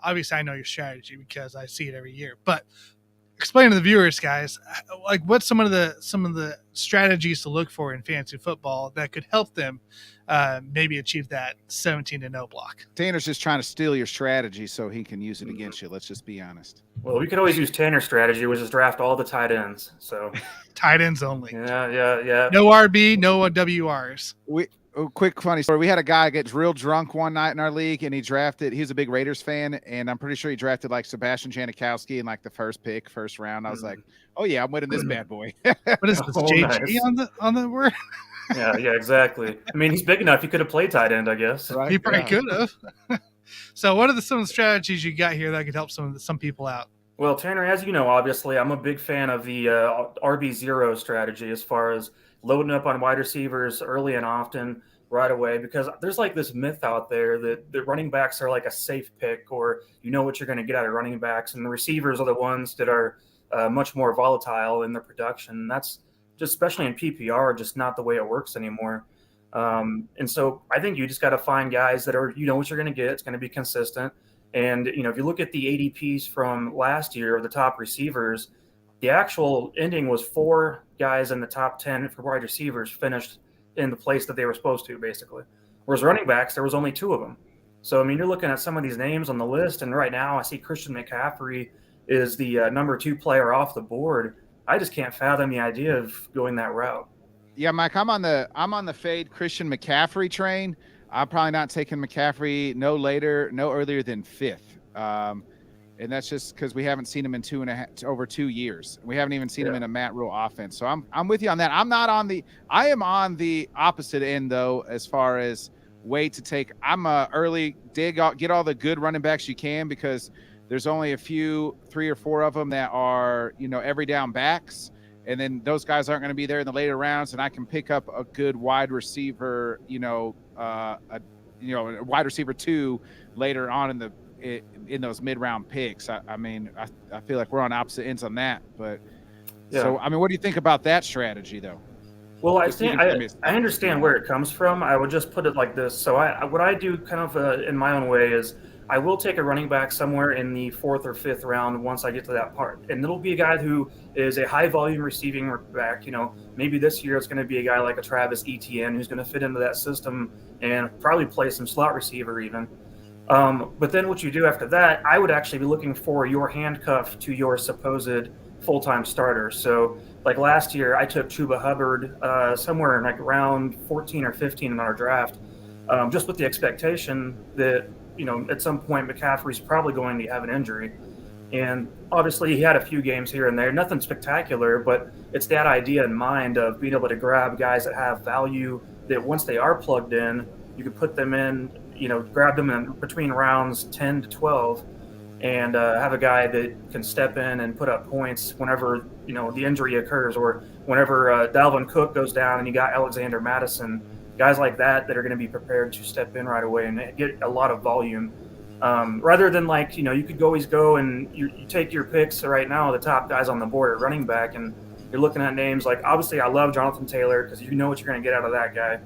obviously I know your strategy because I see it every year, but explain to the viewers, guys, like what's some of the strategies to look for in fantasy football that could help them maybe achieve that 17-0 block. Tanner's just trying to steal your strategy so he can use it against you. Let's just be honest. Well, we could always use Tanner's strategy, which is draft all the tight ends. So tight ends only. Yeah. No RB, no WRs. Quick funny story. We had a guy get real drunk one night in our league, and he was a big Raiders fan, and I'm pretty sure he drafted like Sebastian Janikowski in like the first round. I was like, oh yeah, I'm winning this bad boy. What is this, JG nice. on the word? Yeah, exactly. I mean, he's big enough. He could have played tight end, I guess. Right? He probably could have. So what are some of the strategies you got here that could help some people out? Well, Tanner, as you know, obviously, I'm a big fan of the RB0 strategy as far as loading up on wide receivers early and often right away, because there's like this myth out there that the running backs are like a safe pick, or you know what you're going to get out of running backs, and the receivers are the ones that are much more volatile in their production. That's just, especially in PPR, just not the way it works anymore. And so I think you just got to find guys that are, you know what you're going to get. It's going to be consistent. And, you know, if you look at the ADPs from last year, the top receivers, the actual ending was 4 guys in the top 10 for wide receivers finished in the place that they were supposed to, basically. Whereas running backs, there was only 2 of them. So, I mean, you're looking at some of these names on the list, and right now I see Christian McCaffrey is the number 2 player off the board. I just can't fathom the idea of going that route. Yeah, Mike, I'm on the fade Christian McCaffrey train. I'm probably not taking McCaffrey no earlier than 5th. And that's just because we haven't seen him in over 2 years. We haven't even seen him in a Matt Rule offense. So I'm with you on that. I am on the opposite end though, as far as wait to take. I'm early get all the good running backs you can, because there's only a few, 3 or 4 of them that are, you know, every down backs. And then those guys aren't going to be there in the later rounds, and I can pick up a good wide receiver, wide receiver 2 later on in those mid-round picks. I mean, I feel like we're on opposite ends on that. But yeah. So, I mean, what do you think about that strategy, though? Well, I understand where it comes from. I would just put it like this. So what I do kind of in my own way is I will take a running back somewhere in the 4th or 5th round once I get to that part. And it'll be a guy who is a high volume receiving back. You know, maybe this year it's going to be a guy like a Travis Etienne who's going to fit into that system and probably play some slot receiver even. But then what you do after that, I would actually be looking for your handcuff to your supposed full-time starter. So like last year, I took Chuba Hubbard somewhere in like round 14 or 15 in our draft, just with the expectation that, you know, at some point McCaffrey's probably going to have an injury. And obviously he had a few games here and there, nothing spectacular, but it's that idea in mind of being able to grab guys that have value, that once they are plugged in, you could put them in, you know, grab them in between rounds 10 to 12 and have a guy that can step in and put up points whenever the injury occurs, or whenever Dalvin Cook goes down and you got Alexander Madison, guys like that are going to be prepared to step in right away and get a lot of volume. Rather than you could always go and you take your picks right now, the top guys on the board at running back, and you're looking at names like, obviously I love Jonathan Taylor because you know what you're going to get out of that guy.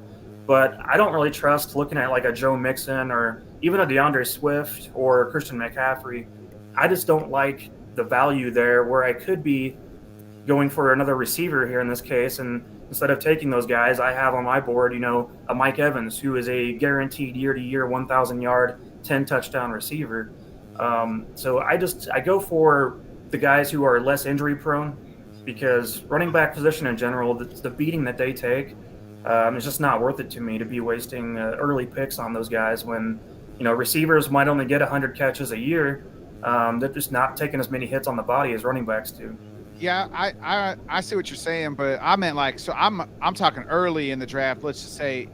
But I don't really trust looking at like a Joe Mixon or even a DeAndre Swift or Christian McCaffrey. I just don't like the value there, where I could be going for another receiver here in this case. And instead of taking those guys, I have on my board, a Mike Evans, who is a guaranteed year-to-year 1,000-yard, 10-touchdown receiver. So I go for the guys who are less injury-prone, because running back position in general, the beating that they take, it's just not worth it to me to be wasting early picks on those guys when, receivers might only get 100 catches a year. They're just not taking as many hits on the body as running backs do. Yeah, I see what you're saying, but I meant I'm talking early in the draft. Let's just say,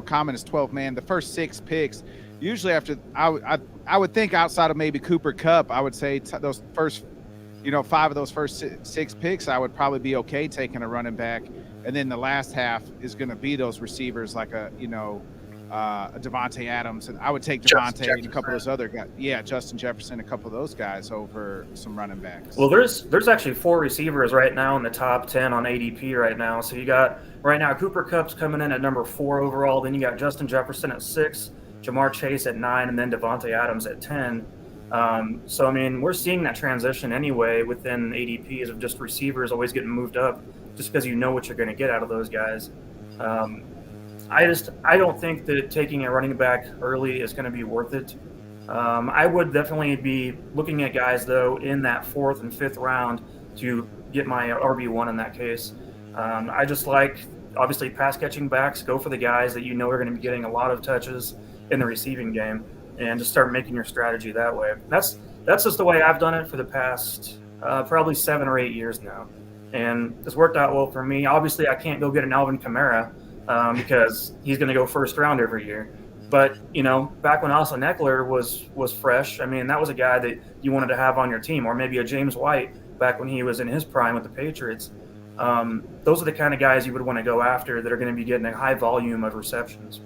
common is 12 man. The first 6 picks, usually after I would think outside of maybe Cooper Kupp, I would say those first, 5 of those first 6 picks, I would probably be okay taking a running back. And then the last half is going to be those receivers like a Devontae Adams. And I would take Devontae and a couple of those other guys. Yeah, Justin Jefferson, a couple of those guys over some running backs. Well, there's actually 4 receivers right now in the top 10 on ADP right now. So you got right now Cooper Kupp's coming in at number 4 overall. Then you got Justin Jefferson at 6, Jamar Chase at 9, and then Devontae Adams at 10. So, I mean, we're seeing that transition anyway within ADPs of just receivers always getting moved up just because you know what you're going to get out of those guys. I don't think that taking a running back early is going to be worth it. I would definitely be looking at guys, though, in that 4th and 5th round to get my RB1 in that case. I just like, obviously, pass-catching backs. Go for the guys that you know are going to be getting a lot of touches in the receiving game, and just start making your strategy that way. That's just the way I've done it for the past probably 7 or 8 years now, and it's worked out well for me. Obviously, I can't go get an Alvin Kamara because he's going to go first round every year. But back when Austin Eckler was fresh, I mean, that was a guy that you wanted to have on your team, or maybe a James White back when he was in his prime with the Patriots. Those are the kind of guys you would want to go after that are going to be getting a high volume of receptions.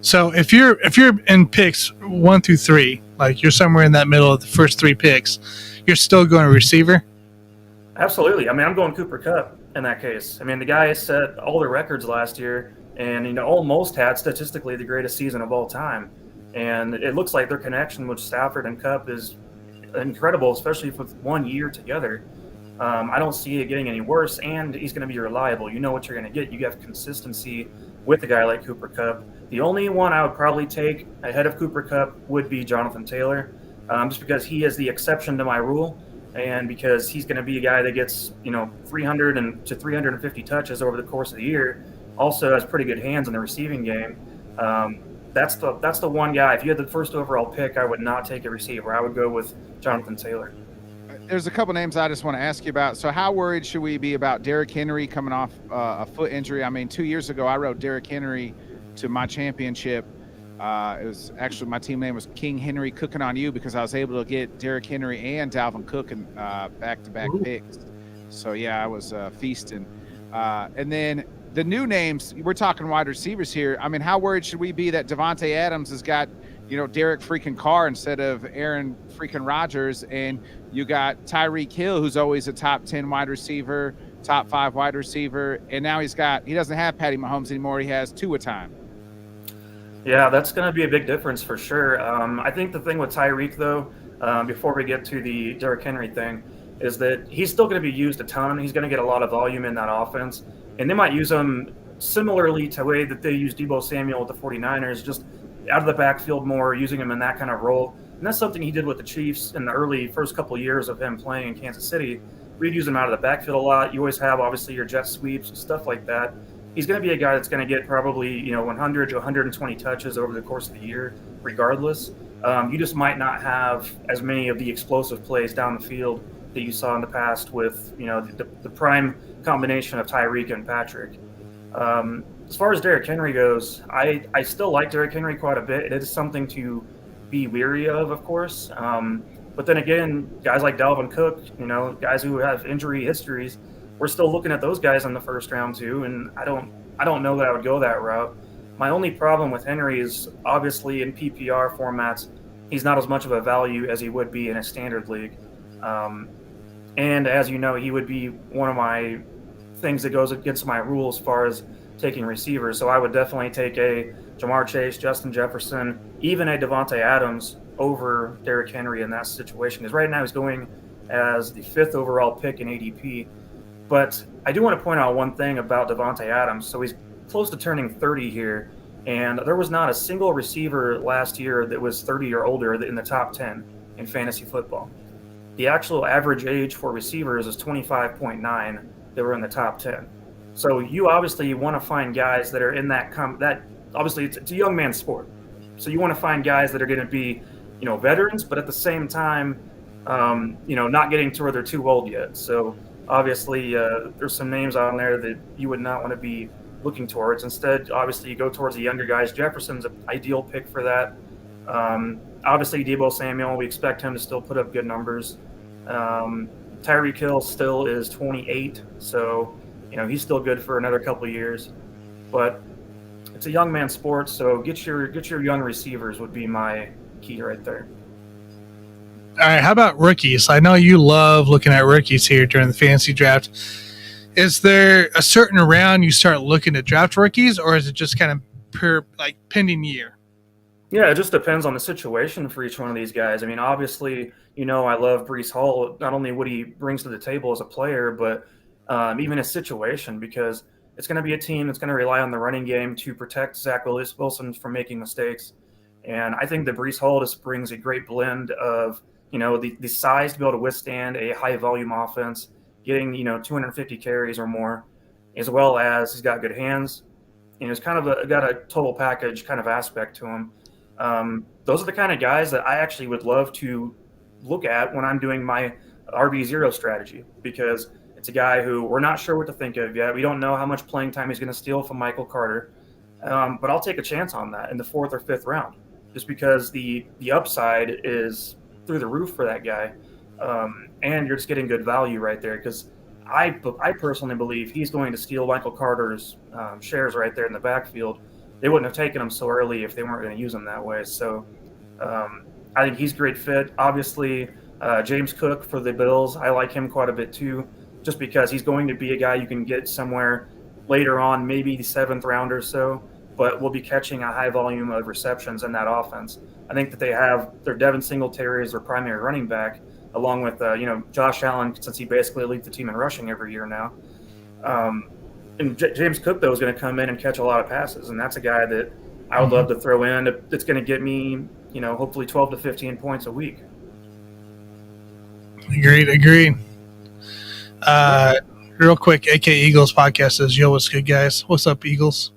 So if you're in picks 1 through 3, like you're somewhere in that middle of the first 3 picks, you're still going to receiver? Absolutely. I mean, I'm going Cooper Kupp in that case. I mean, the guy set all the records last year and, almost had statistically the greatest season of all time. And it looks like their connection with Stafford and Kupp is incredible, especially with 1 year together. I don't see it getting any worse, and he's going to be reliable. You know what you're going to get. You have consistency with a guy like Cooper Kupp. The only one I would probably take ahead of Cooper Kupp would be Jonathan Taylor, just because he is the exception to my rule, and because he's going to be a guy that gets 300 to 350 touches over the course of the year. Also has pretty good hands in the receiving game. That's the one guy. If you had the first overall pick, I would not take a receiver. I would go with Jonathan Taylor. There's a couple names I just want to ask you about. So how worried should we be about Derrick Henry coming off a foot injury? I mean, 2 years ago, I wrote Derrick Henry to my championship. It was actually, my team name was King Henry Cooking on You, because I was able to get Derrick Henry and Dalvin Cook in back-to-back picks. So, yeah, I was feasting. And then the new names, we're talking wide receivers here. I mean, how worried should we be that Devontae Adams has got, Derek freaking Carr instead of Aaron freaking Rodgers, and you got Tyreek Hill, who's always a top 10 wide receiver, top 5 wide receiver, and now he doesn't have Patty Mahomes anymore. He has Tua time. Yeah, that's going to be a big difference for sure. I think the thing with Tyreek, though, before we get to the Derrick Henry thing, is that he's still going to be used a ton. He's going to get a lot of volume in that offense, and they might use him similarly to the way that they used Deebo Samuel with the 49ers, just out of the backfield more, using him in that kind of role. And that's something he did with the Chiefs in the early first couple of years of him playing in Kansas City. We'd use him out of the backfield a lot. You always have, obviously, your jet sweeps and stuff like that. He's going to be a guy that's going to get probably 100 to 120 touches over the course of the year, regardless. You just might not have as many of the explosive plays down the field that you saw in the past with the prime combination of Tyreek and Patrick. As far as Derrick Henry goes, I still like Derrick Henry quite a bit. It is something to be weary of course. But But then again, guys like Dalvin Cook, guys who have injury histories, we're still looking at those guys in the first round too. And I don't know that I would go that route. My only problem with Henry is obviously in PPR formats, he's not as much of a value as he would be in a standard league. And as you know, he would be one of my things that goes against my rules as far as taking receivers. So I would definitely take a Jamar Chase, Justin Jefferson, even a Devontae Adams over Derrick Henry in that situation. Because right now he's going as the 5th overall pick in ADP. But I do want to point out one thing about Devontae Adams. So he's close to turning 30 here, and there was not a single receiver last year that was 30 or older in the top 10 in fantasy football. The actual average age for receivers is 25.9 that were in the top 10. So you obviously want to find guys that are in that obviously it's a young man's sport. So you want to find guys that are going to be, veterans, but at the same time, not getting to where they're too old yet. So obviously there's some names on there that you would not want to be looking towards. Instead, obviously, you go towards the younger guys. Jefferson's an ideal pick for that. Obviously, Deebo Samuel, we expect him to still put up good numbers. Tyreek Hill still is 28, so he's still good for another couple of years. But it's a young man's sport, so get your young receivers would be my key right there. All right, how about rookies? I know you love looking at rookies here during the fantasy draft. Is there a certain round you start looking to draft rookies, or is it just kind of pure pending year? Yeah, it just depends on the situation for each one of these guys. I mean, obviously, I love Breece Hall, not only what he brings to the table as a player, but even his situation, because it's going to be a team that's going to rely on the running game to protect Zach Wilson from making mistakes. And I think that Breece Hall just brings a great blend of, the size to be able to withstand a high volume offense, getting 250 carries or more, as well as he's got good hands, and he's kind of got a total package kind of aspect to him. Those are the kind of guys that I actually would love to look at when I'm doing my RB0 strategy, because it's a guy who we're not sure what to think of yet. We don't know how much playing time he's going to steal from Michael Carter, but I'll take a chance on that in the 4th or 5th round, just because the upside is through the roof for that guy. And you're just getting good value right there, because I personally believe he's going to steal Michael Carter's shares right there in the backfield. They wouldn't have taken him so early if they weren't going to use him that way. So I think he's a great fit. Obviously, James Cook for the Bills, I like him quite a bit too, just because he's going to be a guy you can get somewhere later on, maybe the 7th round or so, but will be catching a high volume of receptions in that offense. I think that they have their Devin Singletary as their primary running back, along with Josh Allen, since he basically leads the team in rushing every year now. And James Cook, though, is going to come in and catch a lot of passes, and that's a guy that I would love to throw in. That's going to get me, hopefully 12 to 15 points a week. Agreed. Real quick, AK Eagles podcast says, "Yo, what's good, guys? What's up, Eagles?"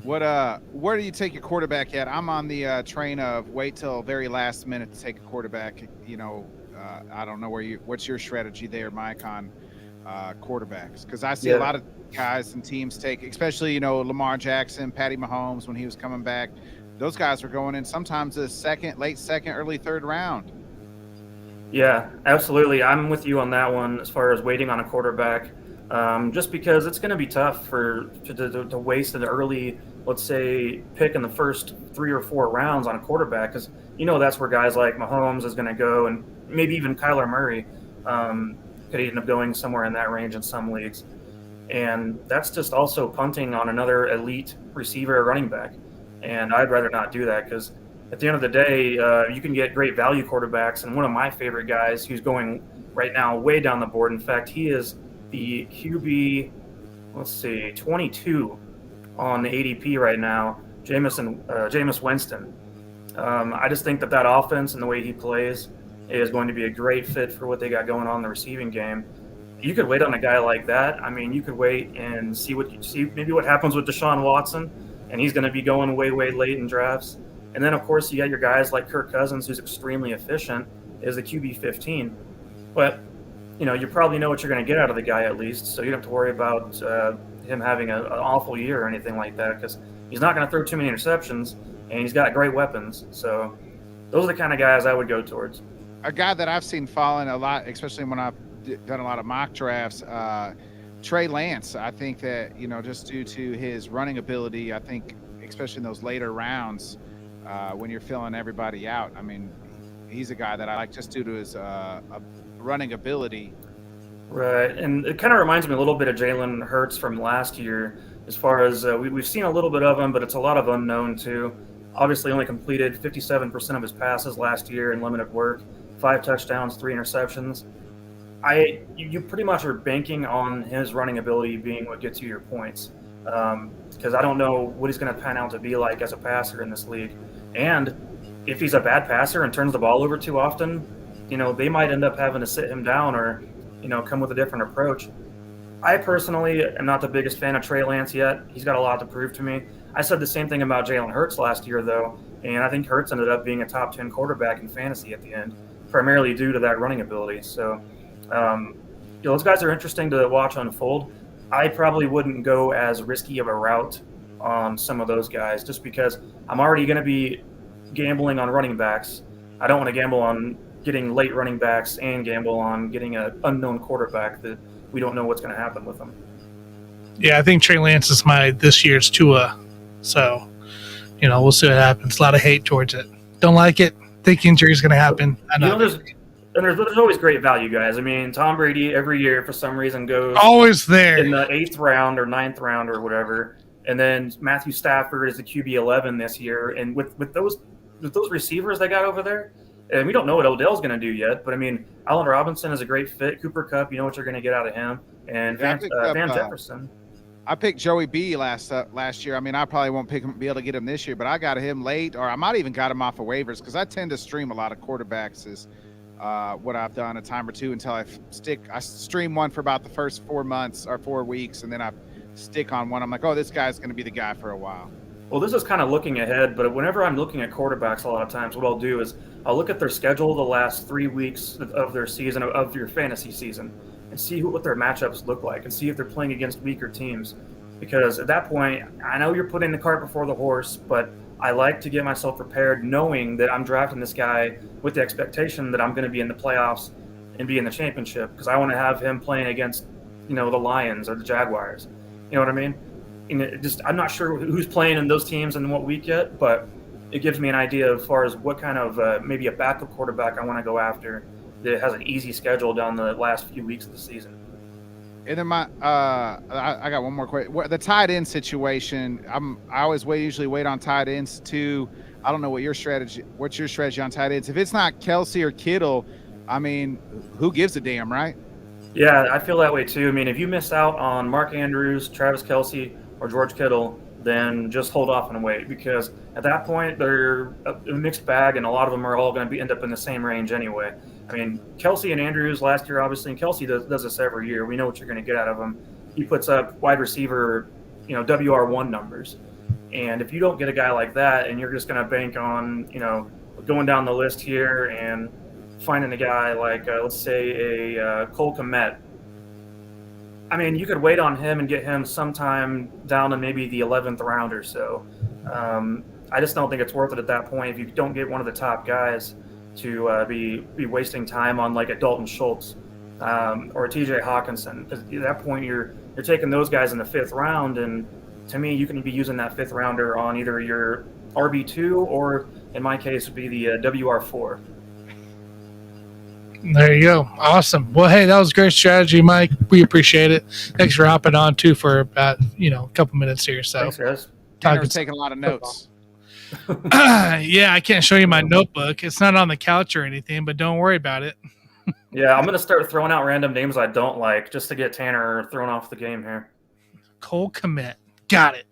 Where do you take your quarterback at? I'm on the train of wait till very last minute to take a quarterback. I don't know what's your strategy there, Mike, on quarterbacks? Because I see a lot of guys and teams take, especially Lamar Jackson, Patty Mahomes when he was coming back. Those guys were going in sometimes the late second, early 3rd round. Yeah, absolutely. I'm with you on that one as far as waiting on a quarterback. Just because it's going to be tough to waste an early, let's say, pick in the first 3 or 4 rounds on a quarterback, because that's where guys like Mahomes is going to go, and maybe even Kyler Murray could end up going somewhere in that range in some leagues. And that's just also punting on another elite receiver or running back, and I'd rather not do that, because at the end of the day, you can get great value quarterbacks, and one of my favorite guys who's going right now way down the board, in fact, he is the QB, 22 on the ADP right now, Jameis Winston. I just think that offense and the way he plays is going to be a great fit for what they got going on in the receiving game. You could wait on a guy like that. I mean, you could wait and see maybe what happens with Deshaun Watson, and he's going to be going way, way late in drafts. And then, of course, you got your guys like Kirk Cousins, who's extremely efficient, is the QB 15. But you probably know what you're going to get out of the guy at least, so you don't have to worry about him having an awful year or anything like that, because he's not going to throw too many interceptions, and he's got great weapons. So Those are the kind of guys I would go towards. A guy that I've seen falling a lot, especially when I've done a lot of mock drafts, Trey Lance. I think that, just due to his running ability, I think especially in those later rounds, when you're filling everybody out, I mean, he's a guy that I like just due to his running ability. Right, and it kind of reminds me a little bit of Jalen Hurts from last year, as far as we've seen a little bit of him, but it's a lot of unknown too. Obviously, only completed 57% of his passes last year in limited work, 5 touchdowns, 3 interceptions. You pretty much are banking on his running ability being what gets you your points, because I don't know what he's going to pan out to be like as a passer in this league. And if he's a bad passer and turns the ball over too often, they might end up having to sit him down or come with a different approach. I personally am not the biggest fan of Trey Lance yet. He's got a lot to prove to me. I said the same thing about Jalen Hurts last year, though, and I think Hurts ended up being a top 10 quarterback in fantasy at the end, primarily due to that running ability. So, those guys are interesting to watch unfold. I probably wouldn't go as risky of a route on some of those guys just because I'm already going to be gambling on running backs. I don't want to gamble on getting late running backs and gamble on getting an unknown quarterback that we don't know what's going to happen with them. Yeah, I think Trey Lance is this year's Tua. So, we'll see what happens. A lot of hate towards it. Don't like it. Think injury is going to happen. I know. There's always great value, guys. I mean, Tom Brady every year for some reason goes always there in the 8th round or 9th round or whatever. And then Matthew Stafford is the QB 11 this year. And with those receivers they got over there, and we don't know what Odell's going to do yet, but I mean, Allen Robinson is a great fit. Cooper Kupp, you know what you're going to get out of him, and Van Jefferson. I picked Joey B last year. I mean, I probably won't be able to get him this year, but I got him late, or I might even got him off of waivers because I tend to stream a lot of quarterbacks. Is what I've done a time or two until I stream one for about the first 4 months or 4 weeks, and then I stick on one. I'm like, oh, this guy's going to be the guy for a while. Well, this is kind of looking ahead, but whenever I'm looking at quarterbacks, a lot of times what I'll do is I'll look at their schedule the last 3 weeks of their season, of your fantasy season, and see what their matchups look like and see if they're playing against weaker teams. Because at that point, I know you're putting the cart before the horse, but I like to get myself prepared knowing that I'm drafting this guy with the expectation that I'm going to be in the playoffs and be in the championship because I want to have him playing against, the Lions or the Jaguars. You know what I mean? And I'm not sure who's playing in those teams and what week yet, but it gives me an idea as far as what kind of maybe a backup quarterback I want to go after that has an easy schedule down the last few weeks of the season. And then I got one more question. The tight end situation. I always usually wait on tight ends too. I don't know what's your strategy on tight ends. If it's not Kelsey or Kittle, I mean, who gives a damn, right? Yeah, I feel that way too. I mean, if you miss out on Mark Andrews, Travis Kelce, or George Kittle, then just hold off and wait because at that point they're a mixed bag and a lot of them are all going to end up in the same range anyway. I mean, Kelce and Andrews last year, obviously, and Kelce does this every year. We know what you're going to get out of him. He puts up wide receiver, WR1 numbers. And if you don't get a guy like that and you're just going to bank on, going down the list here and finding a guy like, let's say, a Cole Kmet, I mean, you could wait on him and get him sometime down in maybe the 11th round or so. I just don't think it's worth it at that point if you don't get one of the top guys to be wasting time on like a Dalton Schultz or a TJ Hawkinson. Because at that point, you're taking those guys in the 5th round, and to me, you can be using that 5th rounder on either your RB2 or, in my case, would be the WR4. There you go. Awesome. Well, hey, that was great strategy, Mike. We appreciate it. Thanks for hopping on too for about a couple minutes here. So thanks, guys. Tanner's taking a lot of notes. Yeah, I can't show you my notebook. It's not on the couch or anything, but don't worry about it. Yeah, I'm gonna start throwing out random names I don't like just to get Tanner thrown off the game here. Cole Kmet. Got it.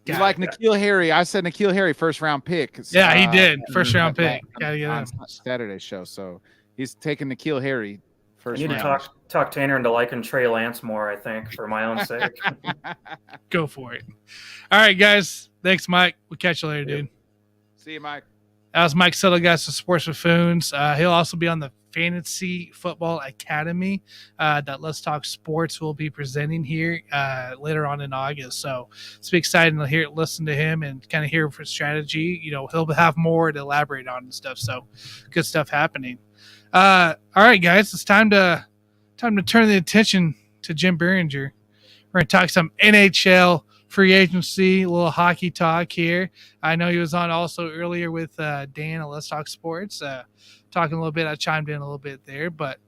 You like N'Keal Harry? I said N'Keal Harry 1st round pick. Yeah, he did. 1st round pick. Gotta get him. Saturday show, so he's taking N'Keal Harry first round. I need to talk Tanner into liking Trey Lance more, I think, for my own sake. Go for it. All right, guys. Thanks, Mike. We'll catch you later, dude. See you, Mike. That was Mike Settle, guys, for Sports Buffoons. He'll also be on the Fantasy Football Academy that Let's Talk Sports will be presenting here later on in August. So it's be exciting to listen to him and kind of hear for strategy. He'll have more to elaborate on and stuff. So good stuff happening. All right, guys, it's time to turn the attention to Jim Behringer. We're going to talk some NHL free agency, a little hockey talk here. I know he was on also earlier with Dan at Let's Talk Sports, talking a little bit. I chimed in a little bit there. But,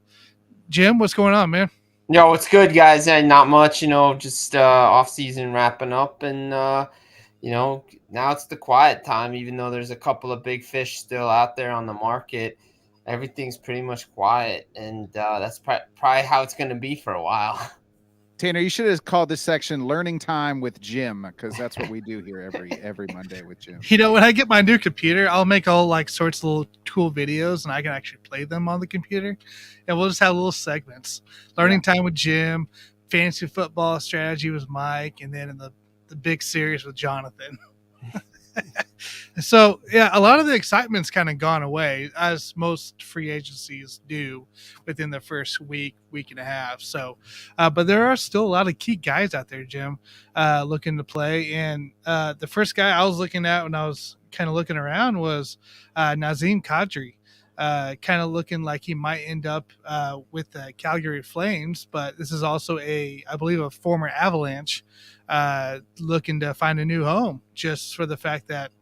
Jim, what's going on, man? Yo, what's good, guys? Not much, just off-season wrapping up. And, now it's the quiet time, even though there's a couple of big fish still out there on the market. Everything's pretty much quiet, and that's probably how it's going to be for a while. Tanner, you should have called this section "Learning Time with Jim" because that's what we do here every Monday with Jim. When I get my new computer, I'll make all sorts of little cool videos, and I can actually play them on the computer. And we'll just have little segments: learning time with Jim, fantasy football strategy with Mike, and then in the big series with Jonathan. So, yeah, a lot of the excitement's kind of gone away, as most free agencies do within the first week and a half. So, but there are still a lot of key guys out there, Jim, looking to play. And the first guy I was looking at when I was kind of looking around was Nazem Kadri, kind of looking like he might end up with the Calgary Flames. But this is also I believe, a former Avalanche looking to find a new home, just for the fact that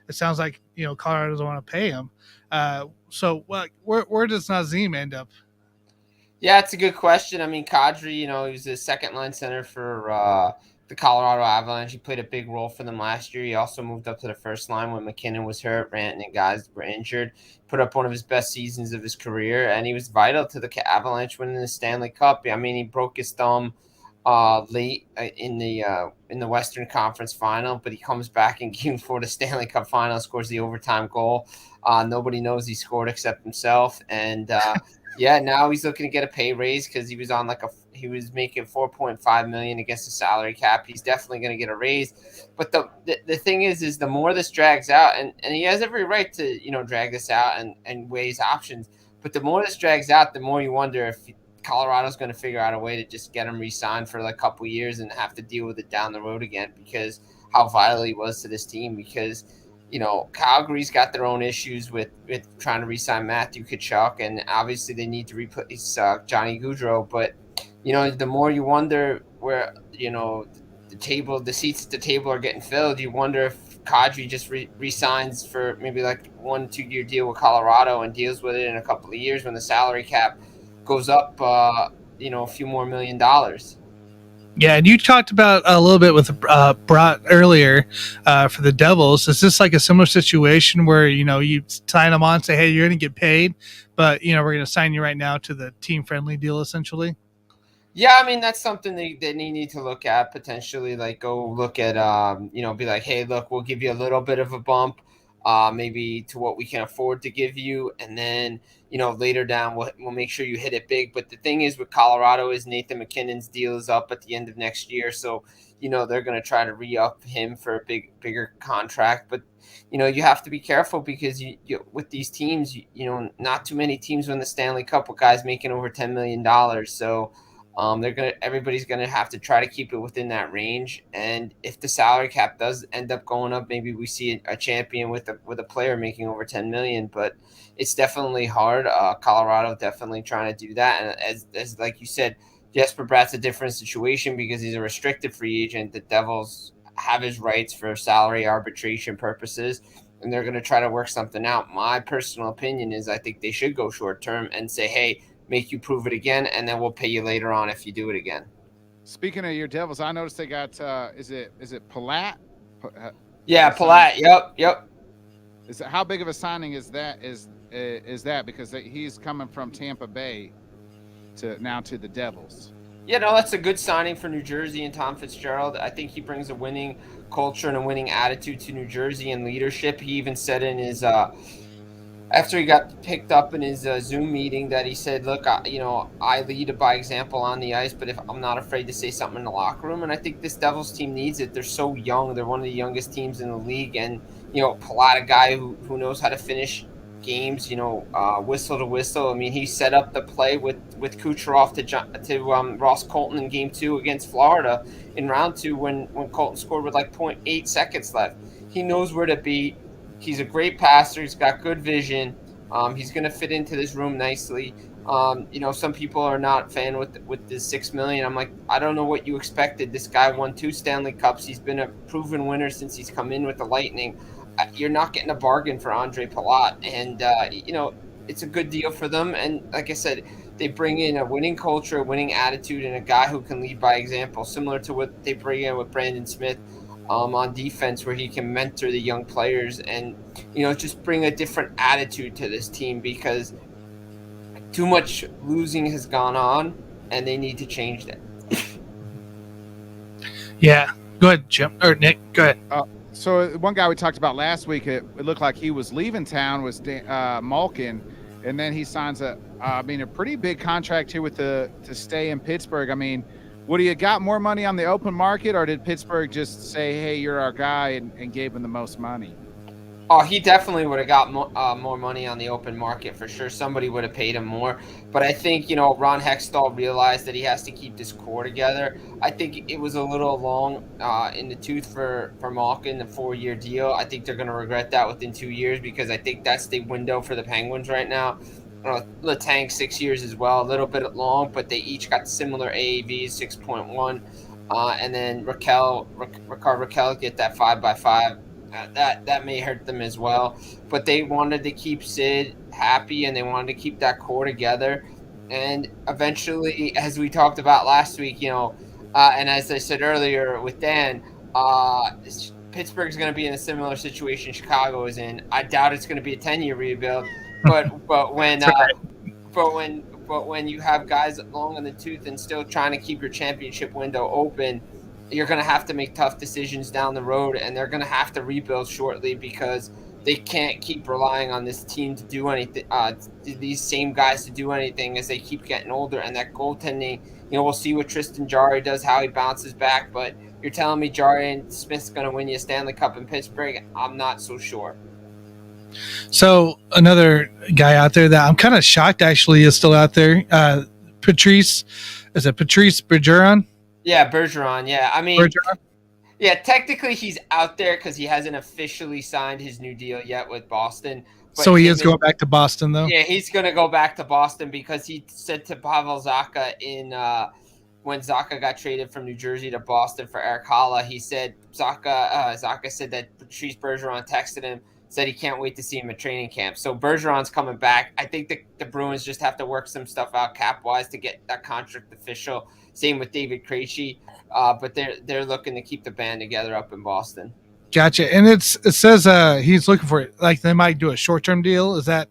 it sounds like Colorado doesn't want to pay him. So where does Nazem end up? Yeah, it's a good question. I mean, Kadri, he was a second line center for the Colorado Avalanche. He played a big role for them last year. He also moved up to the first line when McKinnon was hurt, Rantanen and guys were injured. Put up one of his best seasons of his career, and he was vital to the Avalanche winning the Stanley Cup. I mean, he broke his thumb late in the Western Conference Final, but he comes back in Game 4 the Stanley Cup Final, scores the overtime goal. Nobody knows he scored except himself, and now he's looking to get a pay raise because he was on he was making $4.5 million against the salary cap. He's definitely going to get a raise, but the thing is the more this drags out, and he has every right to drag this out and weigh his options, but the more this drags out, the more you wonder if Colorado's going to figure out a way to just get him re-signed for a couple years and have to deal with it down the road again, because how vital he was to this team. Because Calgary's got their own issues with trying to re-sign Matthew Tkachuk, and obviously they need to replace Johnny Gaudreau. But the more you wonder where the seats at the table are getting filled, you wonder if Kadri just re-signs for maybe 1-2 year deal with Colorado and deals with it in a couple of years when the salary cap goes up, a few more $1 million. Yeah, and you talked about a little bit with Brat earlier for the Devils. Is this like a similar situation where you sign them on, say, hey, you're going to get paid, but we're going to sign you right now to the team-friendly deal, essentially? Yeah, I mean, that's something they need to look at potentially. Go look at be like, hey, look, we'll give you a little bit of a bump, maybe to what we can afford to give you, and then later down we'll make sure you hit it big. But the thing is with Colorado is Nathan McKinnon's deal is up at the end of next year, so they're going to try to re-up him for a bigger contract. But you have to be careful because you with these teams, not too many teams win the Stanley Cup with guys making over $10 million. So everybody's gonna have to try to keep it within that range. And if the salary cap does end up going up, maybe we see a champion with a player making over $10 million. But it's definitely hard. Colorado definitely trying to do that. And as like you said, Jesper Bratt's a different situation because he's a restricted free agent. The Devils have his rights for salary arbitration purposes, and they're gonna try to work something out. My personal opinion is I think they should go short term and say, hey, make you prove it again, and then we'll pay you later on if you do it again. Speaking of your Devils, I noticed they got is it Palat? Yeah, Palat. Yep. How big of a signing is that? Is that because he's coming from Tampa Bay to the Devils? Yeah, no, that's a good signing for New Jersey and Tom Fitzgerald. I think he brings a winning culture and a winning attitude to New Jersey and leadership. He even said in his after he got picked up in his Zoom meeting that he said, look, I lead by example on the ice, but if I'm not afraid to say something in the locker room. And I think this Devils team needs it. They're so young. They're one of the youngest teams in the league. And, Palat, a guy who knows how to finish games, whistle to whistle. I mean, he set up the play with Kucherov to Ross Colton in game 2 against Florida in round 2 when Colton scored with like 0.8 seconds left. He knows where to be. He's a great passer. He's got good vision. He's going to fit into this room nicely. Some people are not fan with the $6 million. I'm like, I don't know what you expected. This guy won 2 Stanley Cups. He's been a proven winner since he's come in with the Lightning. You're not getting a bargain for Andre Palat, and it's a good deal for them. And like I said, they bring in a winning culture, a winning attitude, and a guy who can lead by example, similar to what they bring in with Brandon Smith on defense, where he can mentor the young players and just bring a different attitude to this team, because too much losing has gone on, and they need to change that. Yeah, go ahead, Jim or Nick. Go ahead. So one guy we talked about last week, it looked like he was leaving town, was Malkin, and then he signs a pretty big contract here to stay in Pittsburgh. I mean, would he have got more money on the open market, or did Pittsburgh just say, "Hey, you're our guy," and gave him the most money? Oh, he definitely would have got more money on the open market for sure. Somebody would have paid him more. But I think, Ron Hextall realized that he has to keep this core together. I think it was a little long in the tooth for Malkin, the 4-year deal. I think they're going to regret that within 2 years, because I think that's the window for the Penguins right now. Letang 6 years as well, a little bit long, but they each got similar AAVs, 6.1. And then Ricard Raquel get that 5x5. That may hurt them as well, but they wanted to keep Sid happy, and they wanted to keep that core together. And eventually, as we talked about last week, and as I said earlier with Dan, Pittsburgh's going to be in a similar situation Chicago is in. I doubt it's going to be a 10-year rebuild, but when you have guys long in the tooth and still trying to keep your championship window open, you're going to have to make tough decisions down the road, and they're going to have to rebuild shortly, because they can't keep relying on this team to do anything, these same guys to do anything as they keep getting older. And that goaltending, we'll see what Tristan Jarry does, how he bounces back, but you're telling me Jarry and Smith's going to win you a Stanley Cup in Pittsburgh? I'm not so sure. So another guy out there that I'm kind of shocked actually is still out there, Patrice Bergeron? Yeah, Bergeron. Yeah, I mean, Bergeron? Yeah, technically he's out there because he hasn't officially signed his new deal yet with Boston. So he is going back to Boston, though? Yeah, he's going to go back to Boston, because he said to Pavel Zacha when Zacha got traded from New Jersey to Boston for Eric Haula, he said Zacha said that Patrice Bergeron texted him, said he can't wait to see him at training camp. So Bergeron's coming back. I think the Bruins just have to work some stuff out cap-wise to get that contract official. Same with David Krejci, but they're looking to keep the band together up in Boston. Gotcha. And it says he's looking for it. Like they might do a short-term deal. Is I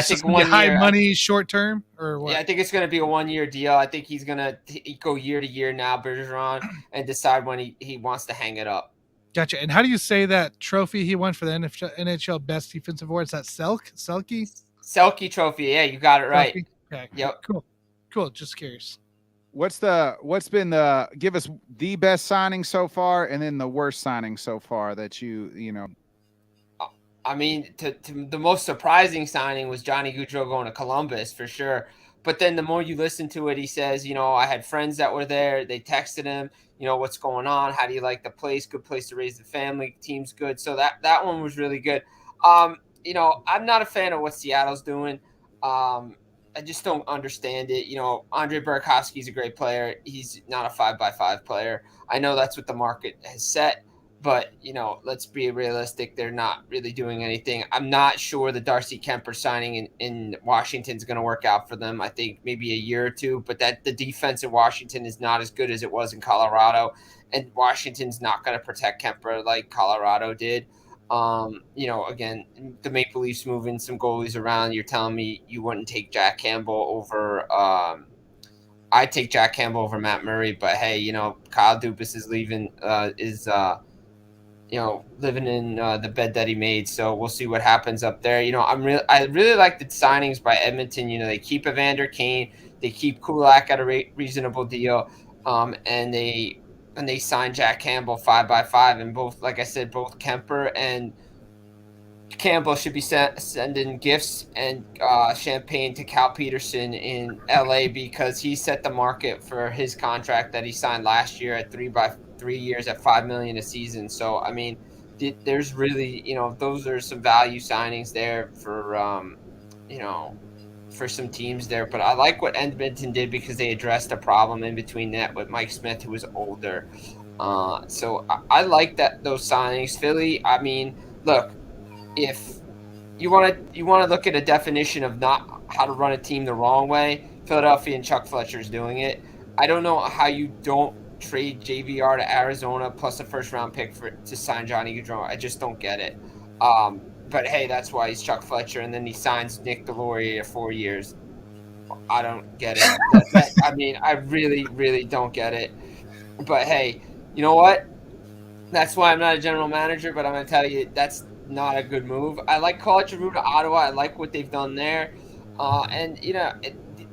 think 1 year. High money short-term or what? Yeah, I think it's going to be a 1-year deal. I think he's going to go year to year now, Bergeron, and decide when he wants to hang it up. Gotcha. And how do you say that trophy he won for the NHL Best Defensive Award? Is that Selke? Selke trophy. Yeah, you got it right. Selke? Okay. Yep. Cool. Just curious. Give us the best signing so far, and then the worst signing so far that I mean, to the most surprising signing was Johnny Gaudreau going to Columbus for sure. But then the more you listen to it, he says, I had friends that were there. They texted him, what's going on? How do you like the place? Good place to raise the family. Team's good. So that one was really good. I'm not a fan of what Seattle's doing. I just don't understand it. Andre Burakovsky's a great player. He's not a 5x5 player. I know that's what the market has set, but, let's be realistic. They're not really doing anything. I'm not sure the Darcy Kemper signing in Washington is going to work out for them. I think maybe a year or two, but the defense in Washington is not as good as it was in Colorado, and Washington's not going to protect Kemper like Colorado did. Again, the Maple Leafs moving some goalies around. You're telling me you wouldn't take Jack Campbell over I'd take Jack Campbell over Matt Murray, but hey, Kyle Dubas is leaving living in the bed that he made, so we'll see what happens up there. I really like the signings by Edmonton. They keep Evander Kane, they keep Kulak at a reasonable deal, and they signed Jack Campbell 5x5, and both, like I said, both Kemper and Campbell should be sending gifts and champagne to Cal Peterson in LA because he set the market for his contract that he signed last year at 3 years at $5 million a season. So I mean, there's really, those are some value signings there for for some teams there. But I like what Edmonton did because they addressed a problem in between that with Mike Smith, who was older. So I like those signings. Philly, I mean, look. If you want to look at a definition of not how to run a team the wrong way, Philadelphia and Chuck Fletcher is doing it. I don't know how you don't trade JVR to Arizona plus a first-round pick to sign Johnny Gaudreau. I just don't get it. But hey, that's why he's Chuck Fletcher, and then he signs Nick Deslauriers 4 years. I don't get it. I mean, I really, really don't get it. But hey, you know what? That's why I'm not a general manager, but I'm going to tell you that's not a good move. I like Claude Giroux to Ottawa. I like what they've done there. And,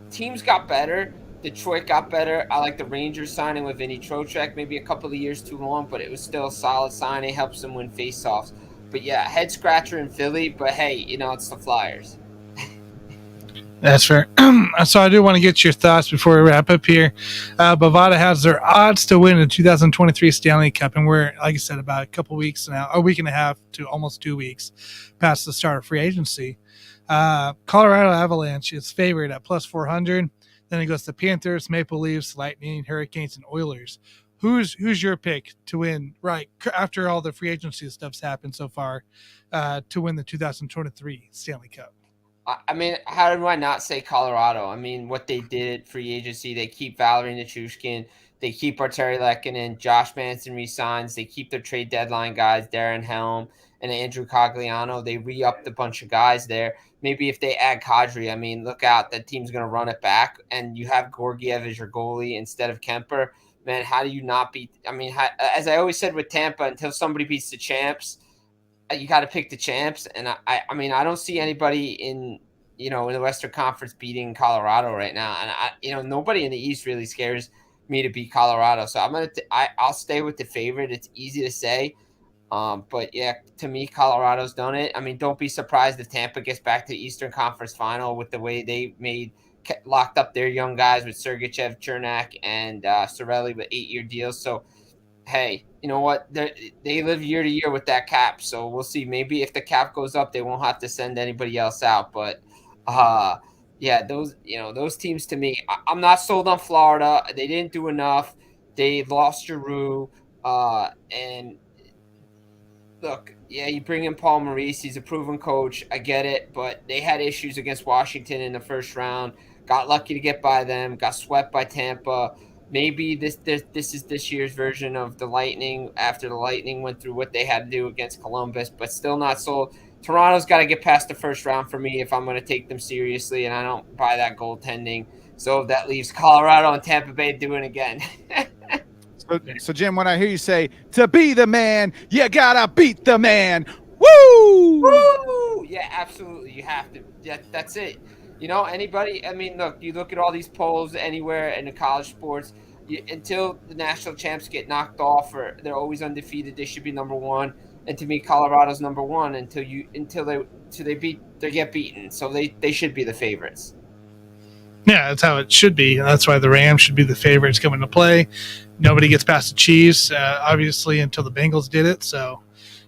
teams got better. Detroit got better. I like the Rangers signing with Vinny Trocheck. Maybe a couple of years too long, but it was still a solid signing. Helps them win faceoffs. But, yeah, head scratcher in Philly. But, hey, it's the Flyers. That's fair. So I do want to get your thoughts before we wrap up here. Bovada has their odds to win the 2023 Stanley Cup, and we're, like I said, about a couple weeks now, a week and a half to almost 2 weeks past the start of free agency. Colorado Avalanche is favored at plus 400. Then it goes to Panthers, Maple Leafs, Lightning, Hurricanes, and Oilers. Who's your pick to win, right, after all the free agency stuff's happened so far, to win the 2023 Stanley Cup? I mean, how do I not say Colorado? I mean, what they did at free agency, they keep Valerie Nichushkin, they keep Arturi Lehkonen, Josh Manson resigns, they keep their trade deadline guys, Darren Helm and Andrew Cogliano. They re-upped a bunch of guys there. Maybe if they add Kadri, I mean, look out, that team's going to run it back, and you have Georgiev as your goalie instead of Kemper. Man, how do you not beat – I mean, as I always said with Tampa, until somebody beats the champs – you got to pick the champs, and I mean, I don't see anybody in the Western Conference beating Colorado right now, and nobody in the East really scares me to beat Colorado. So I'll stay with the favorite. It's easy to say, but yeah, to me, Colorado's done it. I mean, don't be surprised if Tampa gets back to the Eastern Conference Final with the way they locked up their young guys with Sergachev, Chernak, and Cirelli with 8-year deals. So. Hey, you know what? They live year to year with that cap, so we'll see. Maybe if the cap goes up, they won't have to send anybody else out. But, yeah, those teams to me, I'm not sold on Florida. They didn't do enough. They lost Giroux, and look, yeah, you bring in Paul Maurice. He's a proven coach. I get it, but they had issues against Washington in the first round. Got lucky to get by them. Got swept by Tampa. Maybe this is this year's version of the Lightning after the Lightning went through what they had to do against Columbus, but still not sold. Toronto's got to get past the first round for me if I'm going to take them seriously, and I don't buy that goaltending. So that leaves Colorado and Tampa Bay doing again. So, Jim, when I hear you say, to be the man, you got to beat the man. Woo! Woo! Yeah, absolutely. You have to. Yeah, that's it. Anybody, I mean, look, you look at all these polls anywhere in the college sports, until the national champs get knocked off or they're always undefeated, they should be number one. And to me, Colorado's number one until they get beaten. So they should be the favorites. Yeah, that's how it should be. And that's why the Rams should be the favorites coming to play. Nobody gets past the Chiefs, obviously, until the Bengals did it. So,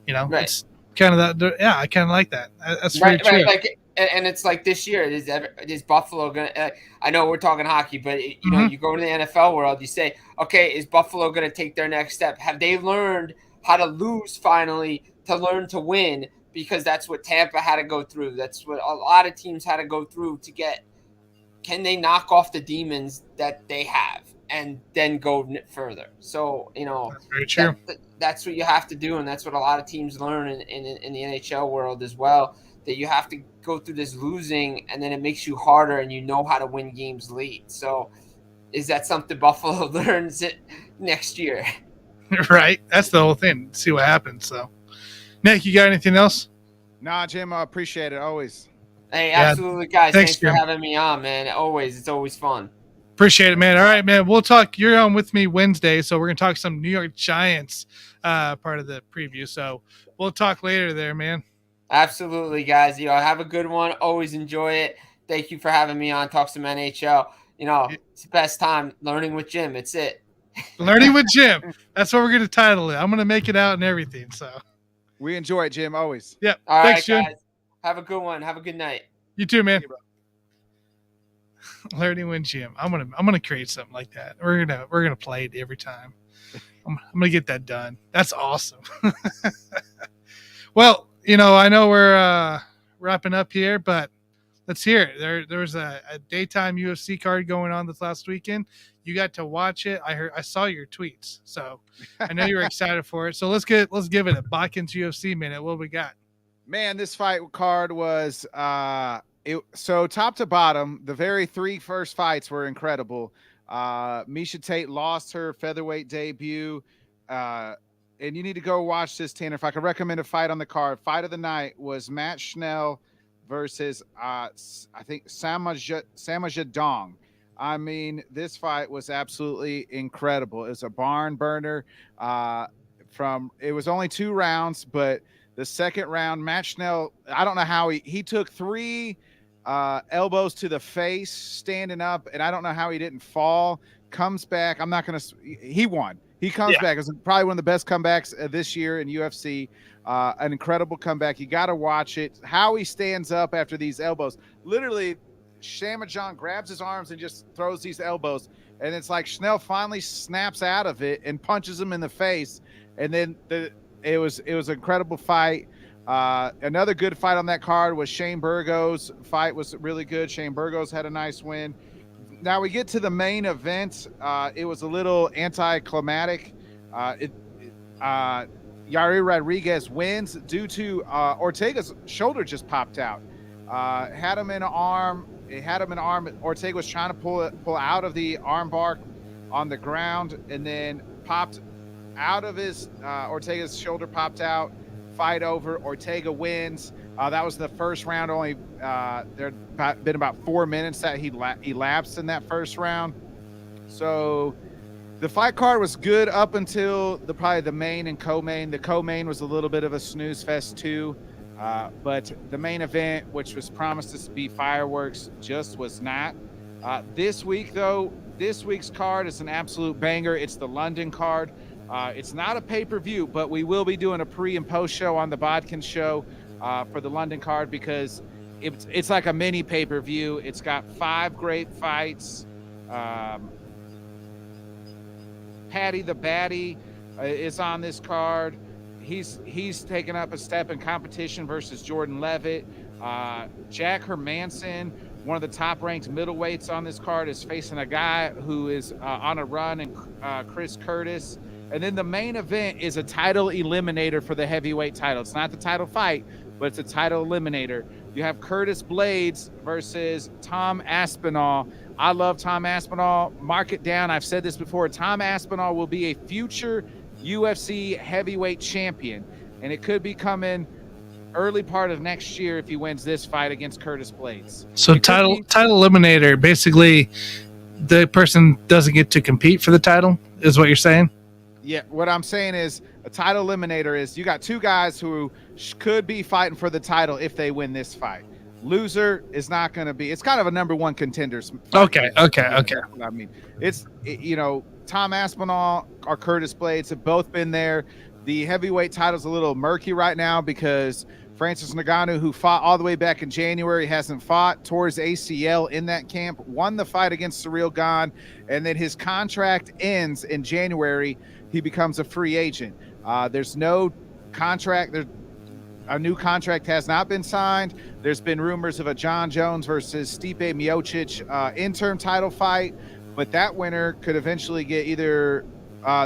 right. It's kind of that. Yeah, I kind of like that. That's very true. Right. And it's like this year, is Buffalo going to I know we're talking hockey, but, you go to the NFL world, you say, okay, is Buffalo going to take their next step? Have they learned how to lose finally to learn to win? Because that's what Tampa had to go through. That's what a lot of teams had to go through to get. Can they knock off the demons that they have and then go further? So, that's very true. That's what you have to do, and that's what a lot of teams learn in the NHL world as well, that you have to go through this losing, and then it makes you harder, and you know how to win games late. So is that something Buffalo learns next year? Right. That's the whole thing. See what happens. So, Nick, you got anything else? Nah, Jim, I appreciate it always. Hey, absolutely, guys. Thanks for Jim. having me on, man. It's always fun. Appreciate it, man. All right, man. We'll talk. You're on with me Wednesday, so we're going to talk some New York Giants part of the preview. So we'll talk later there, man. Absolutely, guys. Have a good one. Always enjoy it. Thank you for having me on Talk Some NHL. It's the best time learning with Jim. It's it. Learning with Jim. That's what we're going to title it. I'm going to make it out and everything. So We enjoy it, Jim, always. yeah. All Thanks, right, Jim. guys. Have a good one. Have a good night. You too, man. Learning with Jim. I'm gonna create something like that. We're gonna play it every time. I'm gonna get that done. That's awesome. Well, I know we're wrapping up here, but let's hear it. There was a daytime UFC card going on this last weekend. You got to watch it. I saw your tweets, so I know you were excited for it. So let's give it a Bodkins UFC minute. What we got? Man, this fight card was so top to bottom, the very three first fights were incredible. Miesha Tate lost her featherweight debut. And you need to go watch this, Tanner. If I could recommend a fight on the card, fight of the night was Matt Schnell versus I think Samaja Dong. I mean, this fight was absolutely incredible. It was a barn burner. It was only 2 rounds, but the second round, Matt Schnell, I don't know how he took 3 elbows to the face standing up, and I don't know how he didn't fall. Comes back. He won. He comes back. It was probably one of the best comebacks this year in UFC. An incredible comeback. You got to watch it. How he stands up after these elbows. Literally, Shamajan grabs his arms and just throws these elbows, and it's like Schnell finally snaps out of it and punches him in the face, and then it was an incredible fight. Another good fight on that card was Shane Burgos' fight was really good. Shane Burgos had a nice win. Now we get to the main event. It was a little anticlimactic. Yair Rodriguez wins due to Ortega's shoulder just popped out. Had him in an arm. It had him in an arm. Ortega was trying to pull out of the arm bar on the ground, and then popped out of his Ortega's shoulder popped out. Fight over. Ortega wins. That was the first round. Only there had been about 4 minutes that he elapsed in that first round. So the fight card was good up until probably the main and co-main. The co-main was a little bit of a snooze fest too. But the main event, which was promised to be fireworks, just was not. This week's card is an absolute banger. It's the London card. It's not a pay-per-view, but we will be doing a pre and post show on the Bodkins show for the London card, because it's like a mini pay-per-view. It's got 5 great fights. Paddy the Baddy is on this card. He's taken up a step in competition versus Jordan Levitt. Jack Hermanson, one of the top-ranked middleweights on this card, is facing a guy who is on a run, and Chris Curtis. And then the main event is a title eliminator for the heavyweight title. It's not the title fight, but it's a title eliminator. You have Curtis Blades versus Tom Aspinall. I love Tom Aspinall. Mark it down. I've said this before. Tom Aspinall will be a future UFC heavyweight champion, and it could be coming early part of next year if he wins this fight against Curtis Blades. So title eliminator, basically the person doesn't get to compete for the title, is what you're saying? Yeah, what I'm saying is a title eliminator is you got 2 guys who could be fighting for the title if they win this fight. Loser is not going to be. It's kind of a number 1 contenders. Okay. I mean, Tom Aspinall or Curtis Blades have both been there. The heavyweight title's a little murky right now because Francis Ngannou, who fought all the way back in January, hasn't fought, tore his ACL in that camp, won the fight against Ciryl Gane, and then his contract ends in January. He becomes a free agent. There's no contract. A new contract has not been signed. There's been rumors of a John Jones versus Stipe Miocic interim title fight, but that winner could eventually get either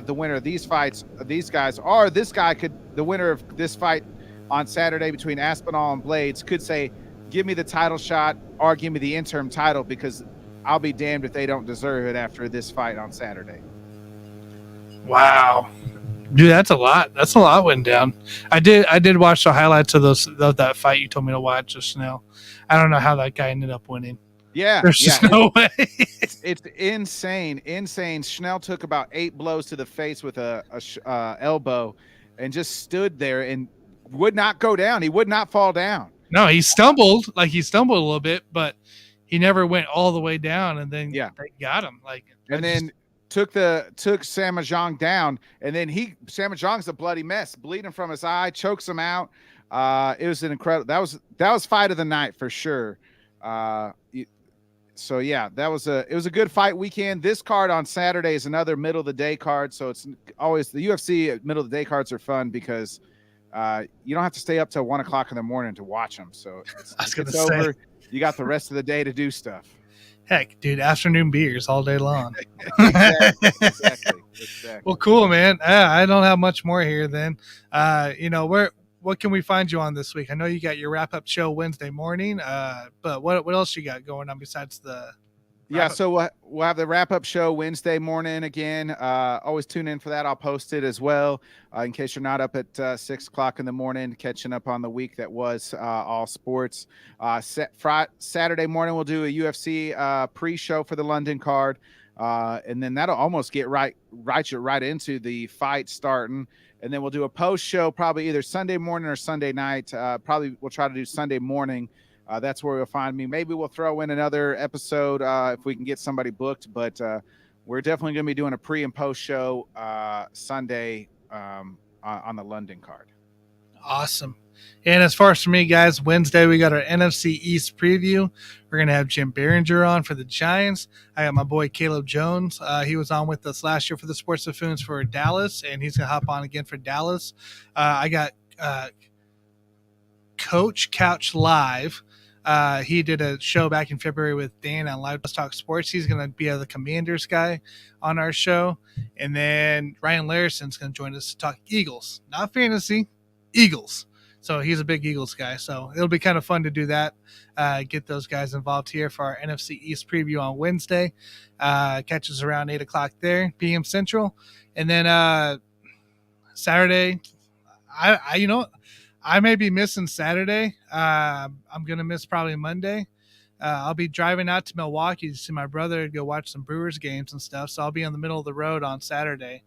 the winner of these fights, these guys, or this guy the winner of this fight on Saturday between Aspinall and Blades could say, give me the title shot or give me the interim title, because I'll be damned if they don't deserve it after this fight on Saturday. Wow, dude, that's a lot. That's a lot went down. I did watch the highlights of that fight you told me to watch just now. I don't know how that guy ended up winning. Yeah, there's just no way. It's insane. Schnell took about 8 blows to the face with a elbow, and just stood there. And would not go down. He would not fall down. No, he stumbled a little bit, but he never went all the way down. And then they got him. Then took Sam Majong down, and then Sam Majong's a bloody mess, bleeding from his eye, chokes him out. It was an incredible. That was fight of the night for sure. So yeah, it was a good fight weekend. This card on Saturday is another middle of the day card. So it's always the UFC middle of the day cards are fun because you don't have to stay up till 1 o'clock in the morning to watch them. So it's over. You got the rest of the day to do stuff. Heck, dude, afternoon beers all day long. Exactly. Well, cool, man. I don't have much more here then. What can we find you on this week? I know you got your wrap-up show Wednesday morning, but what else you got going on besides the Yeah, so we'll have the wrap-up show Wednesday morning again. Always tune in for that. I'll post it as well in case you're not up at 6 o'clock in the morning, catching up on the week that was all sports. Saturday morning, we'll do a UFC pre-show for the London card, and then that'll almost get right into the fight starting. And then we'll do a post-show probably either Sunday morning or Sunday night. Probably we'll try to do Sunday morning. That's where you'll find me. Maybe we'll throw in another episode if we can get somebody booked. But we're definitely going to be doing a pre- and post-show Sunday on the London card. Awesome. And as far as for me, guys, Wednesday we got our NFC East preview. We're going to have Jim Behringer on for the Giants. I got my boy Caleb Jones. He was on with us last year for the Sports Buffoons for Dallas, and he's going to hop on again for Dallas. I got Coach Couch Live. He did a show back in February with Dan on Live Talk Sports. He's going to be the Commanders guy on our show. And then Ryan Larison's going to join us to talk Eagles. Not fantasy, Eagles. So he's a big Eagles guy. So it'll be kind of fun to do that. Get those guys involved here for our NFC East preview on Wednesday. Catch us around 8 o'clock there, PM Central. And then Saturday, I may be missing Saturday. I'm going to miss probably Monday. I'll be driving out to Milwaukee to see my brother to go watch some Brewers games and stuff. So I'll be in the middle of the road on Saturday.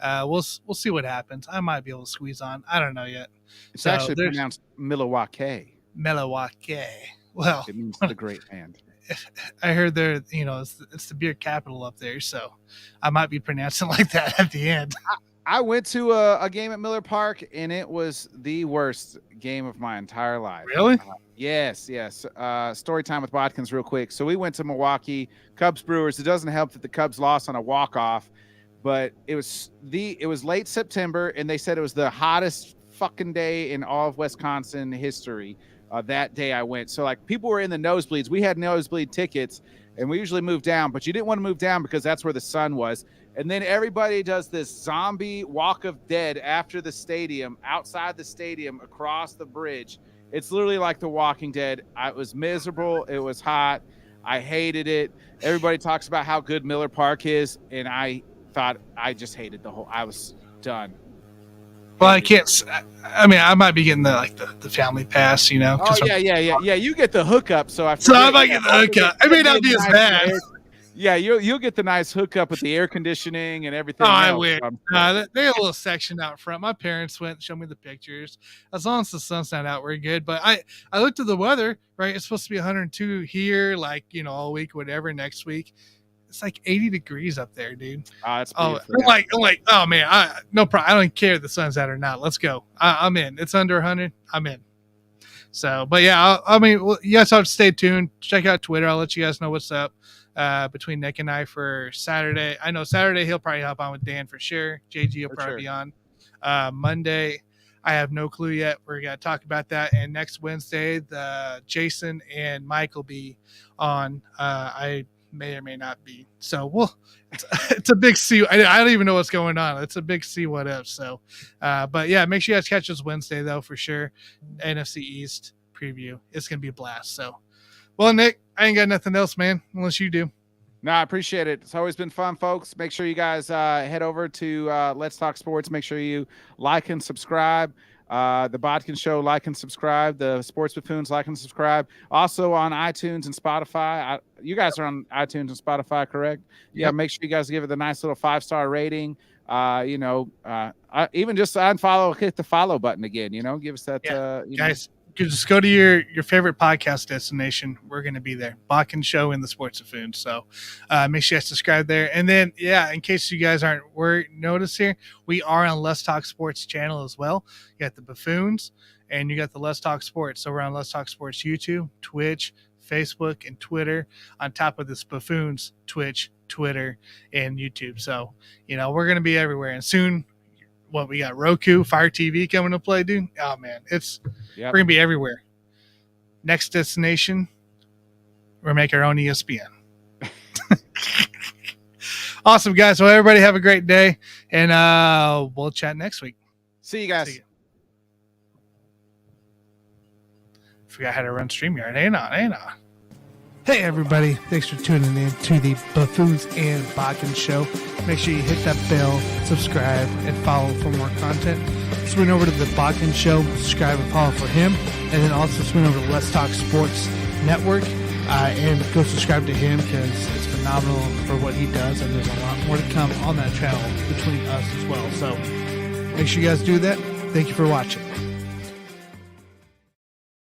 We'll see what happens. I might be able to squeeze on. I don't know yet. It's actually pronounced Milwaukee. Milwaukee. Well, it means the great land. I heard it's the beer capital up there. So I might be pronouncing like that at the end. I went to a game at Miller Park, and it was the worst game of my entire life. Really? Yes. Story time with Bodkins real quick. So we went to Milwaukee, Cubs Brewers. It doesn't help that the Cubs lost on a walk-off, but it was late September, and they said it was the hottest fucking day in all of Wisconsin history. That day I went. So people were in the nosebleeds. We had nosebleed tickets, and we usually move down, but you didn't want to move down because that's where the sun was. And then everybody does this zombie walk of dead after the stadium, outside the stadium, across the bridge. It's literally like The Walking Dead. It was miserable. It was hot. I hated it. Everybody talks about how good Miller Park is, and I thought I just hated I was done. Well, I can't. I mean, I might be getting the family pass, Oh yeah. You get the hookup, so I might get the hookup. It may not be as bad. Yeah, you'll get the nice hookup with the air conditioning and everything. Oh, I wish. They had a little section out front. My parents went and showed me the pictures. As long as the sun's not out, we're good. But I looked at the weather. Right, it's supposed to be 102 here, all week, whatever. Next week, it's 80 degrees up there, dude. That's beautiful. I'm like, oh man, no problem. I don't care if the sun's out or not. Let's go. I'm in. It's under 100. I'm in. So, but yeah, you guys have to stay tuned. Check out Twitter. I'll let you guys know what's up between Nick and I for Saturday. I know Saturday he'll probably hop on with Dan for sure. JG will probably be on. Monday, I have no clue yet. We're going to talk about that. And next Wednesday, Jason and Mike will be on. I may or may not be. So, it's a big C. I don't even know what's going on. It's a big C what if. So, but yeah, make sure you guys catch us Wednesday, though, for sure. NFC East preview. It's going to be a blast. So, well, Nick, I ain't got nothing else, man, unless you do. No, I appreciate it. It's always been fun, folks. Make sure you guys head over to Let's Talk Sports. Make sure you like and subscribe. The Bodkins Show, like and subscribe. The Sports Buffoons, like and subscribe. Also on iTunes and Spotify. You guys are on iTunes and Spotify, correct? Yeah, make sure you guys give it a nice little 5-star rating. Even just unfollow, hit the follow button again. Give us that. Guys, just go to your favorite podcast destination. We're going to be there. Bodkins Show in the Sports Buffoon. So make sure you guys subscribe there. And then, in case you guys aren't noticed here, we are on Let's Talk Sports channel as well. You got the Buffoons and you got the Let's Talk Sports. So we're on Let's Talk Sports YouTube, Twitch, Facebook, and Twitter, on top of this Buffoons, Twitch, Twitter, and YouTube. So, we're going to be everywhere. And soon, we got Roku, Fire TV coming to play, dude. Oh, man. We're going to be everywhere. Next destination, we're making our own ESPN. Awesome, guys. Well, everybody have a great day, and we'll chat next week. See you guys. Forgot how to run StreamYard. Ain't on. Hey, everybody. Thanks for tuning in to the Buffoons and Bodkins Show. Make sure you hit that bell, subscribe, and follow for more content. Swing over to the Bodkins Show, subscribe and follow for him. And then also swing over to Let's Talk Sports Network and go subscribe to him because it's phenomenal for what he does. And there's a lot more to come on that channel between us as well. So make sure you guys do that. Thank you for watching.